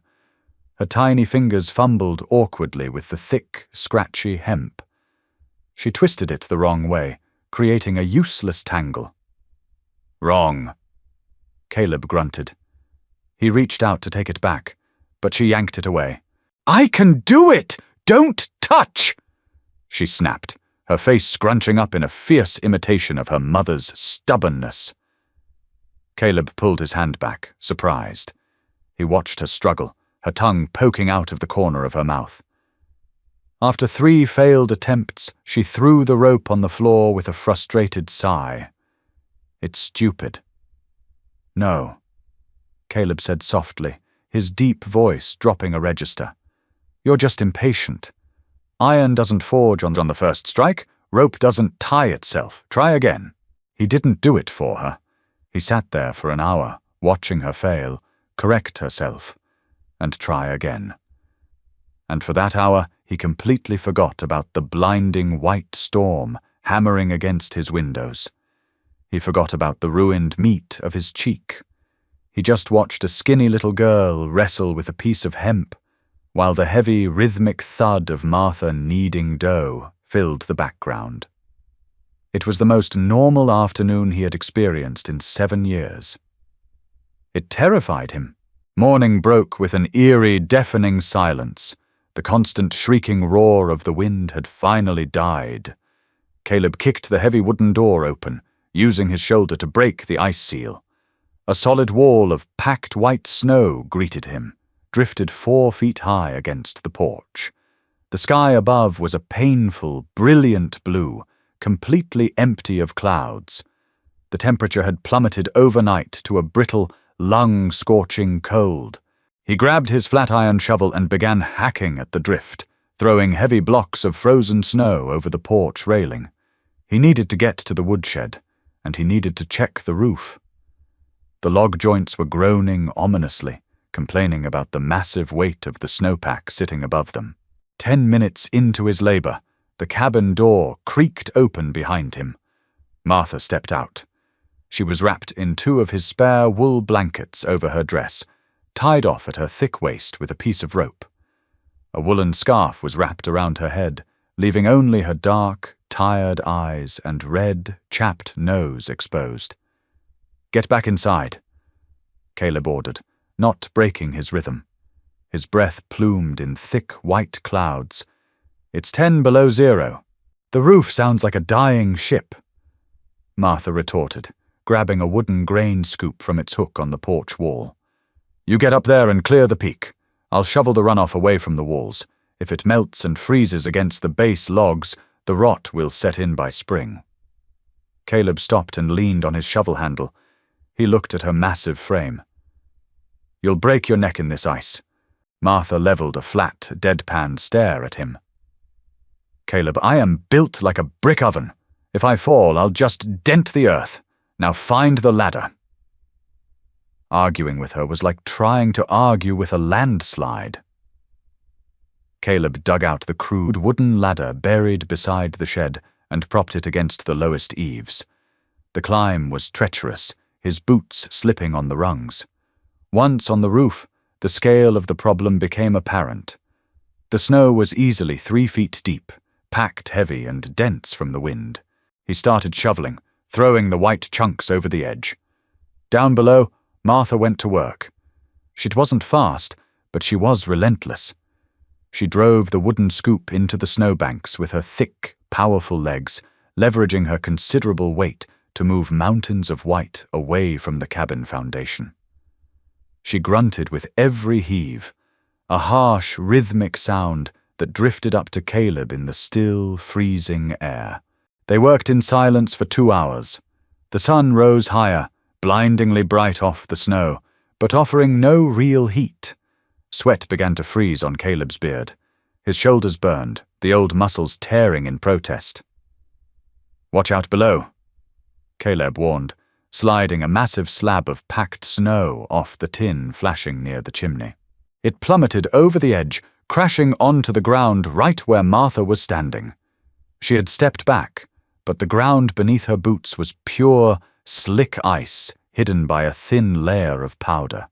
Her tiny fingers fumbled awkwardly with the thick, scratchy hemp. She twisted it the wrong way, creating a useless tangle. "Wrong," Caleb grunted. He reached out to take it back, but she yanked it away. "I can do it! Don't touch!" she snapped, her face scrunching up in a fierce imitation of her mother's stubbornness. Caleb pulled his hand back, surprised. He watched her struggle, her tongue poking out of the corner of her mouth. After 3 failed attempts, she threw the rope on the floor with a frustrated sigh. "It's stupid." "No," Caleb said softly, his deep voice dropping a register. "You're just impatient. Iron doesn't forge on the first strike. Rope doesn't tie itself. Try again." He didn't do it for her. He sat there for an hour, watching her fail, correct herself, and try again. And for that hour, he completely forgot about the blinding white storm hammering against his windows. He forgot about the ruined meat of his cheek. He just watched a skinny little girl wrestle with a piece of hemp, while the heavy, rhythmic thud of Martha kneading dough filled the background. It was the most normal afternoon he had experienced in 7 years. It terrified him. Morning broke with an eerie, deafening silence. The constant shrieking roar of the wind had finally died. Caleb kicked the heavy wooden door open, using his shoulder to break the ice seal. A solid wall of packed white snow greeted him, drifted 4 feet high against the porch. The sky above was a painful, brilliant blue, completely empty of clouds. The temperature had plummeted overnight to a brittle, lung-scorching cold. He grabbed his flat-iron shovel and began hacking at the drift, throwing heavy blocks of frozen snow over the porch railing. He needed to get to the woodshed, and he needed to check the roof. The log joints were groaning ominously, complaining about the massive weight of the snowpack sitting above them. 10 minutes into his labor, the cabin door creaked open behind him. Martha stepped out. She was wrapped in 2 of his spare wool blankets over her dress, tied off at her thick waist with a piece of rope. A woolen scarf was wrapped around her head, leaving only her dark, tired eyes and red, chapped nose exposed. "Get back inside," Caleb ordered, not breaking his rhythm. his breath plumed in thick white clouds. "It's 10 below zero. The roof sounds like a dying ship," Martha retorted, grabbing a wooden grain scoop from its hook on the porch wall. "You get up there and clear the peak. I'll shovel the runoff away from the walls. If it melts and freezes against the base logs, the rot will set in by spring." Caleb stopped and leaned on his shovel handle. He looked at her massive frame. "You'll break your neck in this ice." Martha leveled a flat, deadpan stare at him. "Caleb, I am built like a brick oven. If I fall, I'll just dent the earth. Now find the ladder." Arguing with her was like trying to argue with a landslide. Caleb dug out the crude wooden ladder buried beside the shed and propped it against the lowest eaves. The climb was treacherous, his boots slipping on the rungs. Once on the roof, the scale of the problem became apparent. The snow was easily 3 feet deep, packed heavy and dense from the wind. He started shoveling, throwing the white chunks over the edge. Down below, Martha went to work. She wasn't fast, but she was relentless. She drove the wooden scoop into the snowbanks with her thick, powerful legs, leveraging her considerable weight to move mountains of white away from the cabin foundation. She grunted with every heave, a harsh, rhythmic sound that drifted up to Caleb in the still, freezing air. They worked in silence for 2 hours. The sun rose higher, blindingly bright off the snow, but offering no real heat. Sweat began to freeze on Caleb's beard. His shoulders burned, the old muscles tearing in protest. "Watch out below," Caleb warned, sliding a massive slab of packed snow off the tin flashing near the chimney. It plummeted over the edge, crashing onto the ground right where Martha was standing. She had stepped back, but the ground beneath her boots was pure, slick ice, hidden by a thin layer of powder.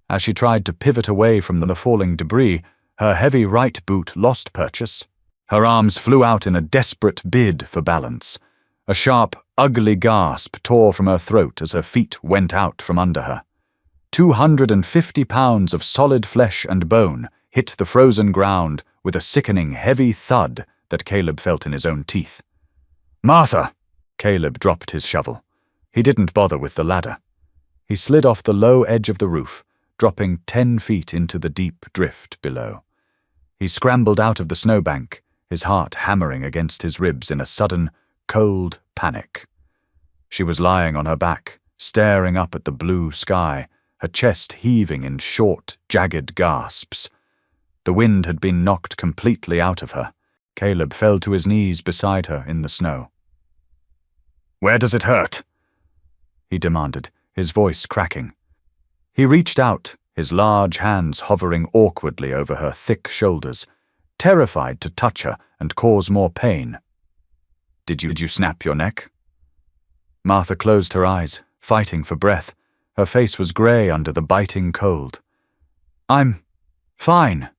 As she tried to pivot away from the falling debris, her heavy right boot lost purchase. Her arms flew out in a desperate bid for balance. A sharp, ugly gasp tore from her throat as her feet went out from under her. 250 pounds of solid flesh and bone hit the frozen ground with a sickening, heavy thud that Caleb felt in his own teeth. "Martha!" Caleb dropped his shovel. He didn't bother with the ladder. He slid off the low edge of the roof, dropping 10 feet into the deep drift below. He scrambled out of the snowbank, his heart hammering against his ribs in a sudden, cold panic. She was lying on her back, staring up at the blue sky, her chest heaving in short, jagged gasps. The wind had been knocked completely out of her. Caleb fell to his knees beside her in the snow. "Where does it hurt?" he demanded, his voice cracking. He reached out, his large hands hovering awkwardly over her thick shoulders, terrified to touch her and cause more pain. Did you snap your neck?" Martha closed her eyes, fighting for breath. Her face was grey under the biting cold. "I'm fine,"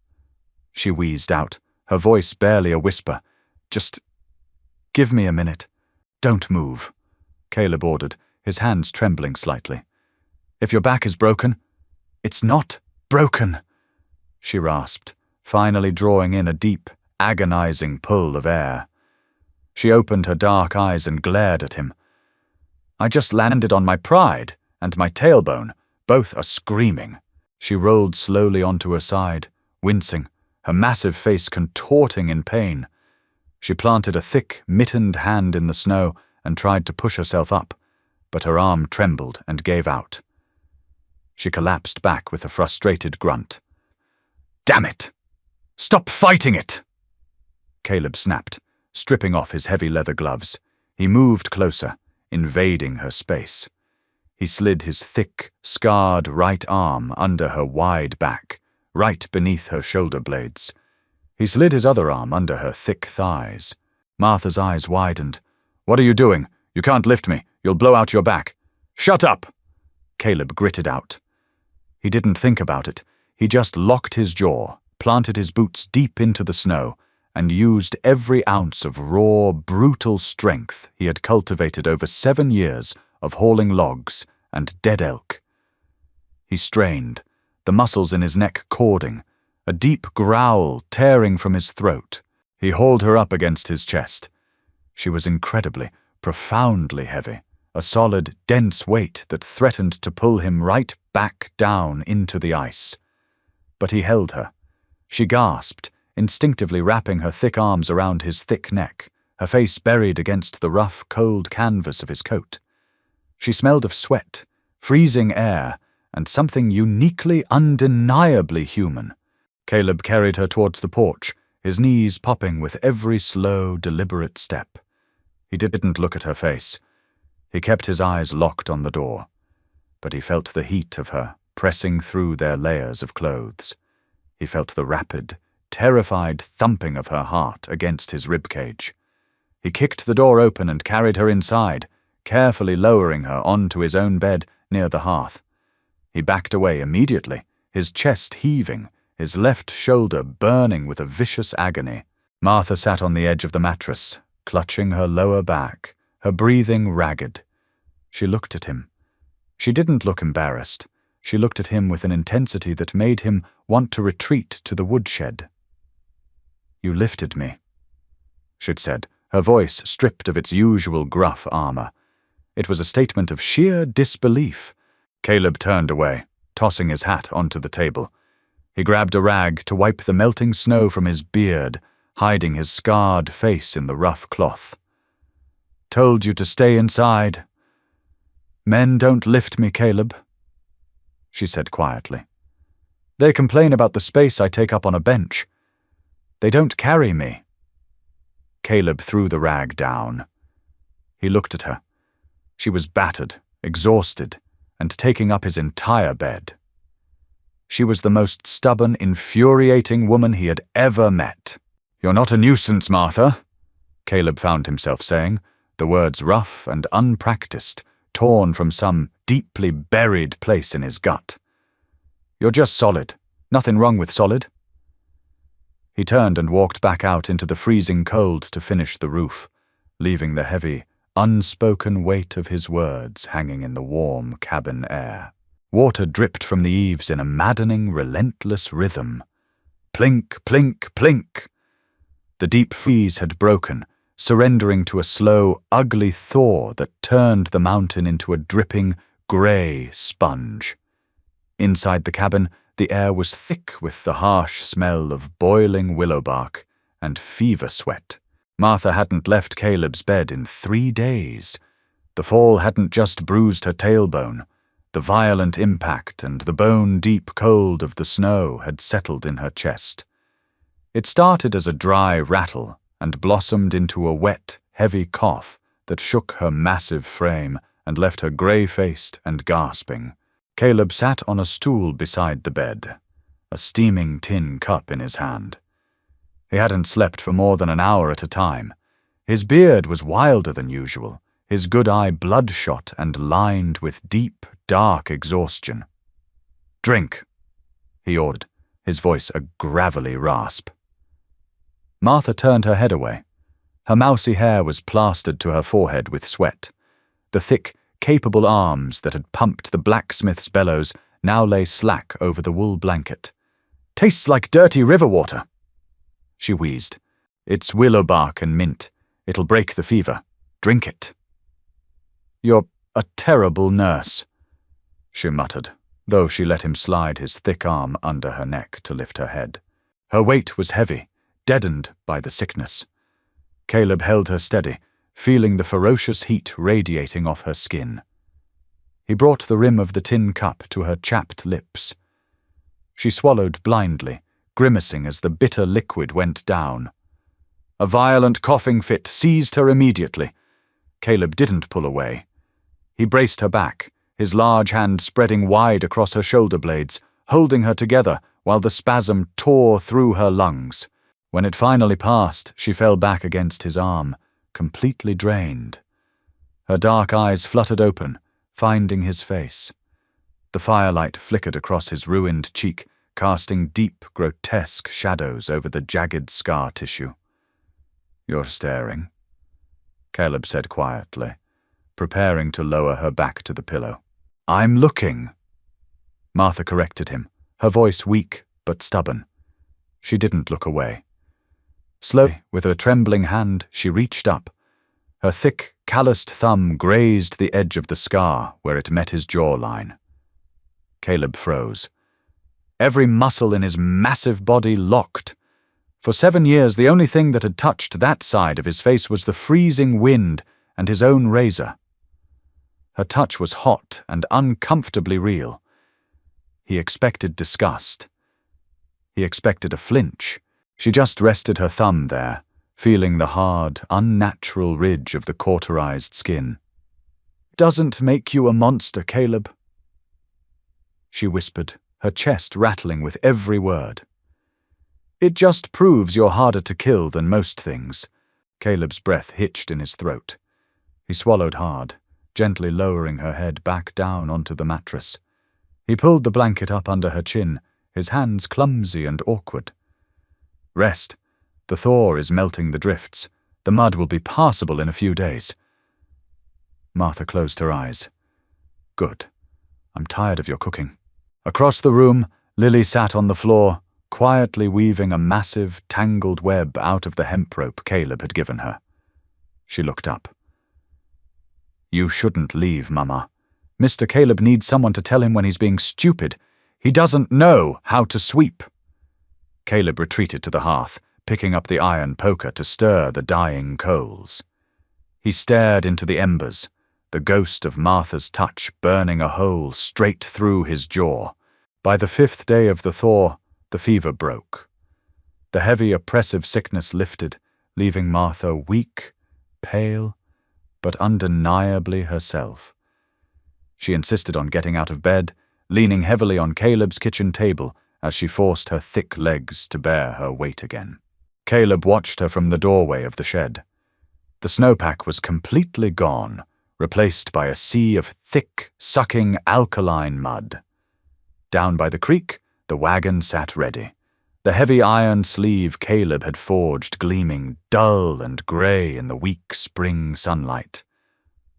she wheezed out, her voice barely a whisper. "Just give me a minute. Don't move," Caleb ordered, his hands trembling slightly. "If your back is broken—" "It's not broken," she rasped, finally drawing in a deep, agonizing pull of air. She opened her dark eyes and glared at him. "I just landed on my pride and my tailbone, both are screaming." She rolled slowly onto her side, wincing, her massive face contorting in pain. She planted a thick, mittened hand in the snow and tried to push herself up, but her arm trembled and gave out. She collapsed back with a frustrated grunt. "Damn it! Stop fighting it!" Caleb snapped, stripping off his heavy leather gloves. He moved closer, invading her space. He slid his thick, scarred right arm under her wide back, right beneath her shoulder blades. He slid his other arm under her thick thighs. Martha's eyes widened. "What are you doing? You can't lift me. You'll blow out your back." "Shut up!" Caleb gritted out. He didn't think about it. He just locked his jaw, planted his boots deep into the snow, and used every ounce of raw, brutal strength he had cultivated over 7 years of hauling logs and dead elk. He strained, the muscles in his neck cording, a deep growl tearing from his throat. He hauled her up against his chest. She was incredibly, profoundly heavy, a solid, dense weight that threatened to pull him right back down into the ice. But he held her. She gasped, instinctively wrapping her thick arms around his thick neck, her face buried against the rough, cold canvas of his coat. She smelled of sweat, freezing air, and something uniquely, undeniably human. Caleb carried her towards the porch, his knees popping with every slow, deliberate step. He didn't look at her face. He kept his eyes locked on the door. But he felt the heat of her pressing through their layers of clothes. He felt the rapid, terrified thumping of her heart against his ribcage. He kicked the door open and carried her inside, carefully lowering her onto his own bed near the hearth. He backed away immediately, his chest heaving, his left shoulder burning with a vicious agony. Martha sat on the edge of the mattress, clutching her lower back, her breathing ragged. She looked at him. She didn't look embarrassed. She looked at him with an intensity that made him want to retreat to the woodshed. "You lifted me," she'd said, her voice stripped of its usual gruff armor. It was a statement of sheer disbelief. Caleb turned away, tossing his hat onto the table. He grabbed a rag to wipe the melting snow from his beard, hiding his scarred face in the rough cloth. "Told you to stay inside." "Men don't lift me, Caleb," she said quietly. "They complain about the space I take up on a bench. They don't carry me." Caleb threw the rag down. He looked at her. She was battered, exhausted, and taking up his entire bed. She was the most stubborn, infuriating woman he had ever met. "You're not a nuisance, Martha," Caleb found himself saying, the words rough and unpracticed, torn from some deeply buried place in his gut. "You're just solid. Nothing wrong with solid." He turned and walked back out into the freezing cold to finish the roof, leaving the heavy, unspoken weight of his words hanging in the warm cabin air. Water dripped from the eaves in a maddening, relentless rhythm. Plink, plink, plink. The deep freeze had broken, surrendering to a slow, ugly thaw that turned the mountain into a dripping, grey sponge. Inside the cabin, the air was thick with the harsh smell of boiling willow bark and fever sweat. Martha hadn't left Caleb's bed in 3 days. The fall hadn't just bruised her tailbone. The violent impact and the bone-deep cold of the snow had settled in her chest. It started as a dry rattle and blossomed into a wet, heavy cough that shook her massive frame and left her grey-faced and gasping. Caleb sat on a stool beside the bed, a steaming tin cup in his hand. He hadn't slept for more than an hour at a time. His beard was wilder than usual, his good eye bloodshot and lined with deep, dark exhaustion. "Drink," he ordered, his voice a gravelly rasp. Martha turned her head away. Her mousy hair was plastered to her forehead with sweat. The thick, capable arms that had pumped the blacksmith's bellows now lay slack over the wool blanket. "Tastes like dirty river water," she wheezed. "It's willow bark and mint. It'll break the fever. Drink it." "You're a terrible nurse," she muttered, though she let him slide his thick arm under her neck to lift her head. Her weight was heavy, deadened by the sickness. Caleb held her steady, feeling the ferocious heat radiating off her skin. He brought the rim of the tin cup to her chapped lips. She swallowed blindly, grimacing as the bitter liquid went down. A violent coughing fit seized her immediately. Caleb didn't pull away. He braced her back, his large hand spreading wide across her shoulder blades, holding her together while the spasm tore through her lungs. When it finally passed, she fell back against his arm, completely drained. Her dark eyes fluttered open, finding his face. The firelight flickered across his ruined cheek, casting deep, grotesque shadows over the jagged scar tissue. "You're staring," Caleb said quietly, preparing to lower her back to the pillow. "I'm looking," Martha corrected him, her voice weak but stubborn. She didn't look away. Slowly, with her trembling hand, she reached up. Her thick, calloused thumb grazed the edge of the scar where it met his jawline. Caleb froze. Every muscle in his massive body locked. For 7 years, the only thing that had touched that side of his face was the freezing wind and his own razor. Her touch was hot and uncomfortably real. He expected disgust. He expected a flinch. She just rested her thumb there, feeling the hard, unnatural ridge of the cauterized skin. "It doesn't make you a monster, Caleb," she whispered, her chest rattling with every word. "It just proves you're harder to kill than most things." Caleb's breath hitched in his throat. He swallowed hard, gently lowering her head back down onto the mattress. He pulled the blanket up under her chin, his hands clumsy and awkward. "Rest. The thaw is melting the drifts. The mud will be passable in a few days." Martha closed her eyes. "Good. I'm tired of your cooking." Across the room, Lily sat on the floor, quietly weaving a massive, tangled web out of the hemp rope Caleb had given her. She looked up. "You shouldn't leave, Mama. Mr. Caleb needs someone to tell him when he's being stupid. He doesn't know how to sweep." Caleb retreated to the hearth, picking up the iron poker to stir the dying coals. He stared into the embers, the ghost of Martha's touch burning a hole straight through his jaw. By the 5th day of the thaw, the fever broke. The heavy, oppressive sickness lifted, leaving Martha weak, pale, but undeniably herself. She insisted on getting out of bed, leaning heavily on Caleb's kitchen table as she forced her thick legs to bear her weight again. Caleb watched her from the doorway of the shed. The snowpack was completely gone, replaced by a sea of thick, sucking, alkaline mud. Down by the creek, the wagon sat ready, the heavy iron sleeve Caleb had forged gleaming dull and grey in the weak spring sunlight.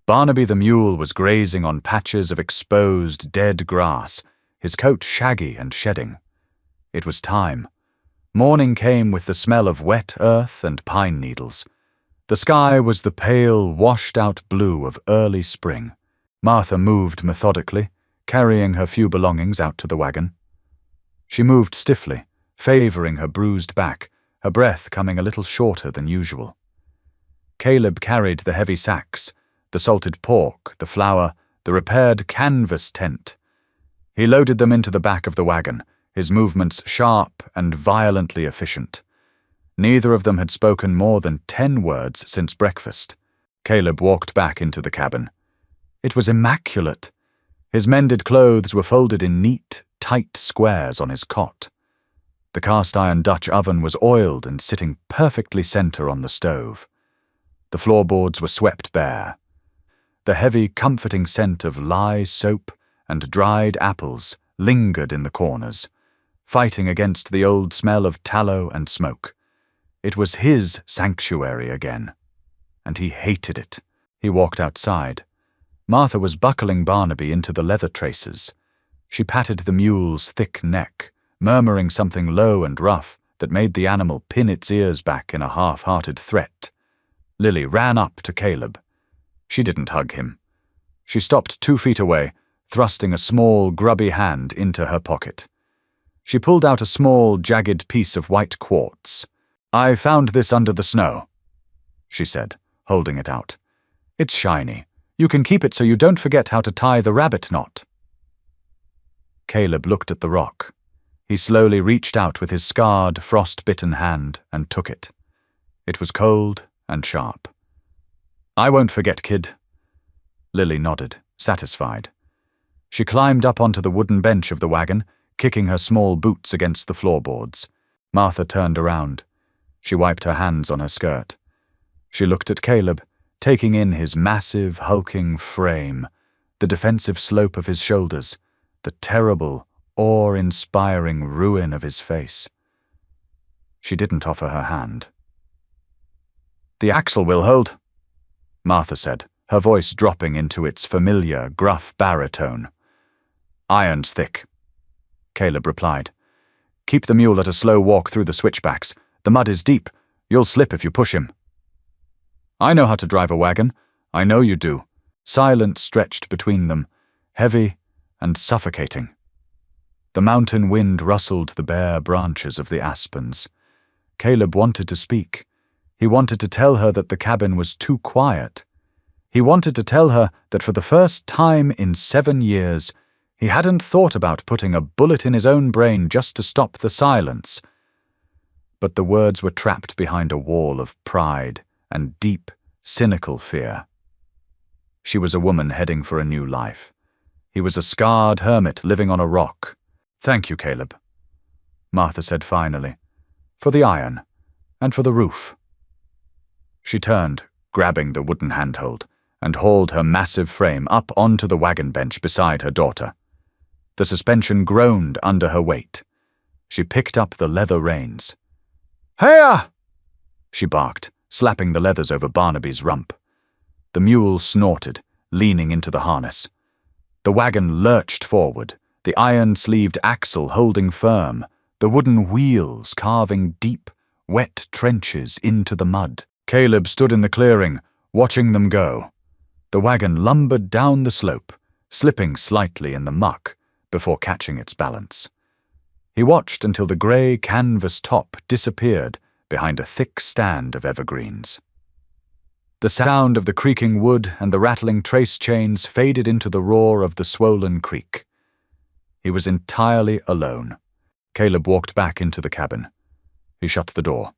Barnaby the mule was grazing on patches of exposed, dead grass, his coat shaggy and shedding. It was time. Morning came with the smell of wet earth and pine needles. The sky was the pale, washed-out blue of early spring. Martha moved methodically, carrying her few belongings out to the wagon. She moved stiffly, favoring her bruised back, her breath coming a little shorter than usual. Caleb carried the heavy sacks, the salted pork, the flour, the repaired canvas tent. He loaded them into the back of the wagon, his movements sharp and violently efficient. Neither of them had spoken more than 10 words since breakfast. Caleb walked back into the cabin. It was immaculate. His mended clothes were folded in neat, tight squares on his cot. The cast-iron Dutch oven was oiled and sitting perfectly center on the stove. The floorboards were swept bare. The heavy, comforting scent of lye soap and dried apples lingered in the corners, fighting against the old smell of tallow and smoke. It was his sanctuary again, and he hated it. He walked outside. Martha was buckling Barnaby into the leather traces. She patted the mule's thick neck, murmuring something low and rough that made the animal pin its ears back in a half-hearted threat. Lily ran up to Caleb. She didn't hug him. She stopped 2 feet away, thrusting a small, grubby hand into her pocket. She pulled out a small, jagged piece of white quartz. "I found this under the snow," she said, holding it out. "It's shiny. You can keep it so you don't forget how to tie the rabbit knot." Caleb looked at the rock. He slowly reached out with his scarred, frost-bitten hand and took it. It was cold and sharp. "I won't forget, kid." Lily nodded, satisfied. She climbed up onto the wooden bench of the wagon, kicking her small boots against the floorboards. Martha turned around. She wiped her hands on her skirt. She looked at Caleb, taking in his massive, hulking frame, the defensive slope of his shoulders, the terrible, awe-inspiring ruin of his face. She didn't offer her hand. "The axle will hold," Martha said, her voice dropping into its familiar, gruff baritone. "Iron's thick." Caleb replied. "Keep the mule at a slow walk through the switchbacks. The mud is deep. You'll slip if you push him." "I know how to drive a wagon." "I know you do." Silence stretched between them, heavy and suffocating. The mountain wind rustled the bare branches of the aspens. Caleb wanted to speak. He wanted to tell her that the cabin was too quiet. He wanted to tell her that for the first time in 7 years, he hadn't thought about putting a bullet in his own brain just to stop the silence. But the words were trapped behind a wall of pride and deep, cynical fear. She was a woman heading for a new life. He was a scarred hermit living on a rock. "Thank you, Caleb," Martha said finally, "for the iron and for the roof." She turned, grabbing the wooden handhold, and hauled her massive frame up onto the wagon bench beside her daughter. The suspension groaned under her weight. She picked up the leather reins. "Here!" she barked, slapping the leathers over Barnaby's rump. The mule snorted, leaning into the harness. The wagon lurched forward, the iron-sleeved axle holding firm, the wooden wheels carving deep, wet trenches into the mud. Caleb stood in the clearing, watching them go. The wagon lumbered down the slope, slipping slightly in the muck before catching its balance. He watched until the grey canvas top disappeared behind a thick stand of evergreens. The sound of the creaking wood and the rattling trace chains faded into the roar of the swollen creek. He was entirely alone. Caleb walked back into the cabin. He shut the door.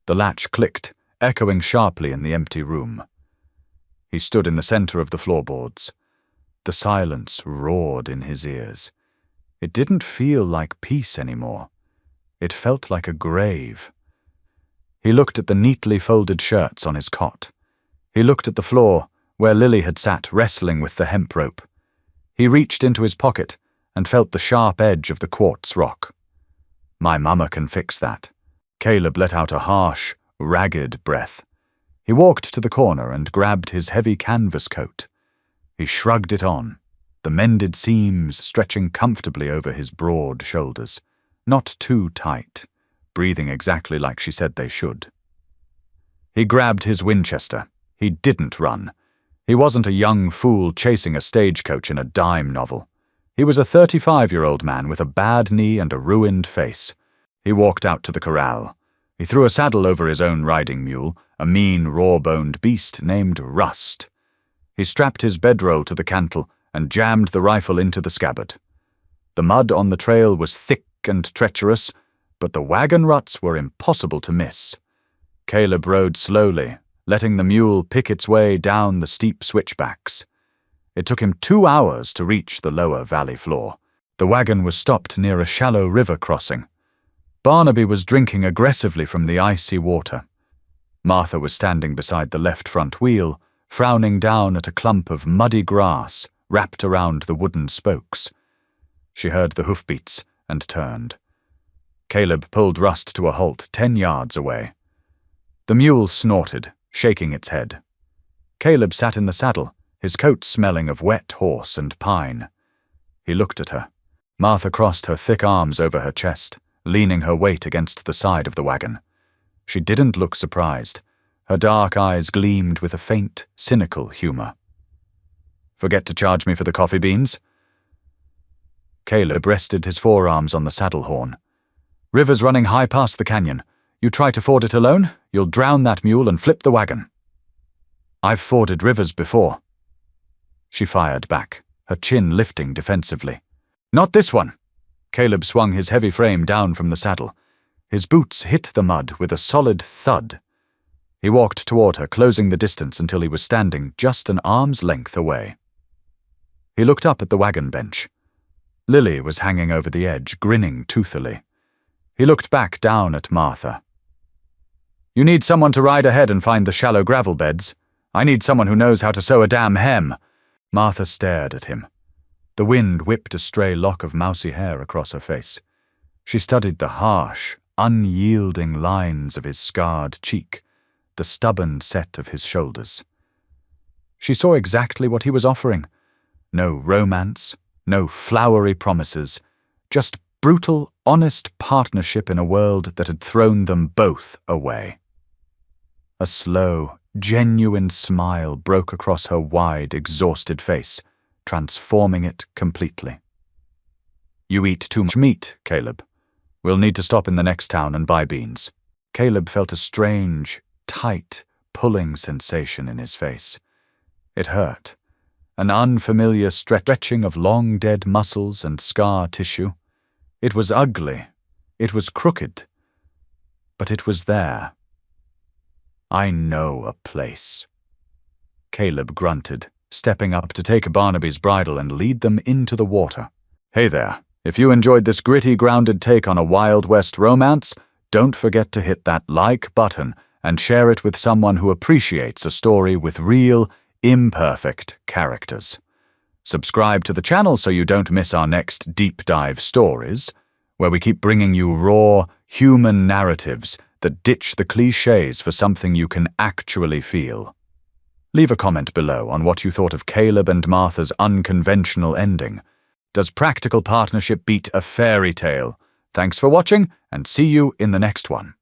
The latch clicked, echoing sharply in the empty room. He stood in the center of the floorboards. The silence roared in his ears. It didn't feel like peace anymore. It felt like a grave. He looked at the neatly folded shirts on his cot. He looked at the floor, where Lily had sat wrestling with the hemp rope. He reached into his pocket and felt the sharp edge of the quartz rock. "My mama can fix that." Caleb let out a harsh, ragged breath. He walked to the corner and grabbed his heavy canvas coat. He shrugged it on, the mended seams stretching comfortably over his broad shoulders, not too tight, breathing exactly like she said they should. He grabbed his Winchester. He didn't run. He wasn't a young fool chasing a stagecoach in a dime novel. He was a 35-year-old man with a bad knee and a ruined face. He walked out to the corral. He threw a saddle over his own riding mule, a mean, raw-boned beast named Rust. He strapped his bedroll to the cantle and jammed the rifle into the scabbard. The mud on the trail was thick and treacherous, but the wagon ruts were impossible to miss. Caleb rode slowly, letting the mule pick its way down the steep switchbacks. It took him 2 hours to reach the lower valley floor. The wagon was stopped near a shallow river crossing. Barnaby was drinking aggressively from the icy water. Martha was standing beside the left front wheel, frowning down at a clump of muddy grass wrapped around the wooden spokes. She heard the hoofbeats and turned. Caleb pulled Rust to a halt 10 yards away. The mule snorted, shaking its head. Caleb sat in the saddle, his coat smelling of wet horse and pine. He looked at her. Martha crossed her thick arms over her chest, leaning her weight against the side of the wagon. She didn't look surprised. Her dark eyes gleamed with a faint, cynical humor. "Forget to charge me for the coffee beans?" Caleb rested his forearms on the saddle horn. "River's running high past the canyon. You try to ford it alone, you'll drown that mule and flip the wagon." "I've forded rivers before." She fired back, her chin lifting defensively. "Not this one." Caleb swung his heavy frame down from the saddle. His boots hit the mud with a solid thud. He walked toward her, closing the distance until he was standing just an arm's length away. He looked up at the wagon bench. Lily was hanging over the edge, grinning toothily. He looked back down at Martha. "You need someone to ride ahead and find the shallow gravel beds. I need someone who knows how to sew a damn hem." Martha stared at him. The wind whipped a stray lock of mousy hair across her face. She studied the harsh, unyielding lines of his scarred cheek, the stubborn set of his shoulders. She saw exactly what he was offering. No romance, no flowery promises, just brutal, honest partnership in a world that had thrown them both away. A slow, genuine smile broke across her wide, exhausted face, transforming it completely. You eat too much meat, Caleb. We'll need to stop in the next town and buy beans. Caleb felt a strange, tight, pulling sensation in his face. It hurt, an unfamiliar stretching of long-dead muscles and scar tissue. It was ugly, it was crooked, but it was there. I know a place. Caleb grunted, stepping up to take Barnaby's bridle and lead them into the water. Hey there, if you enjoyed this gritty, grounded take on a Wild West romance, don't forget to hit that like button and share it with someone who appreciates a story with real, imperfect characters. Subscribe to the channel so you don't miss our next deep dive stories, where we keep bringing you raw, human narratives that ditch the cliches for something you can actually feel. Leave a comment below on what you thought of Caleb and Martha's unconventional ending. Does practical partnership beat a fairy tale? Thanks for watching, and see you in the next one.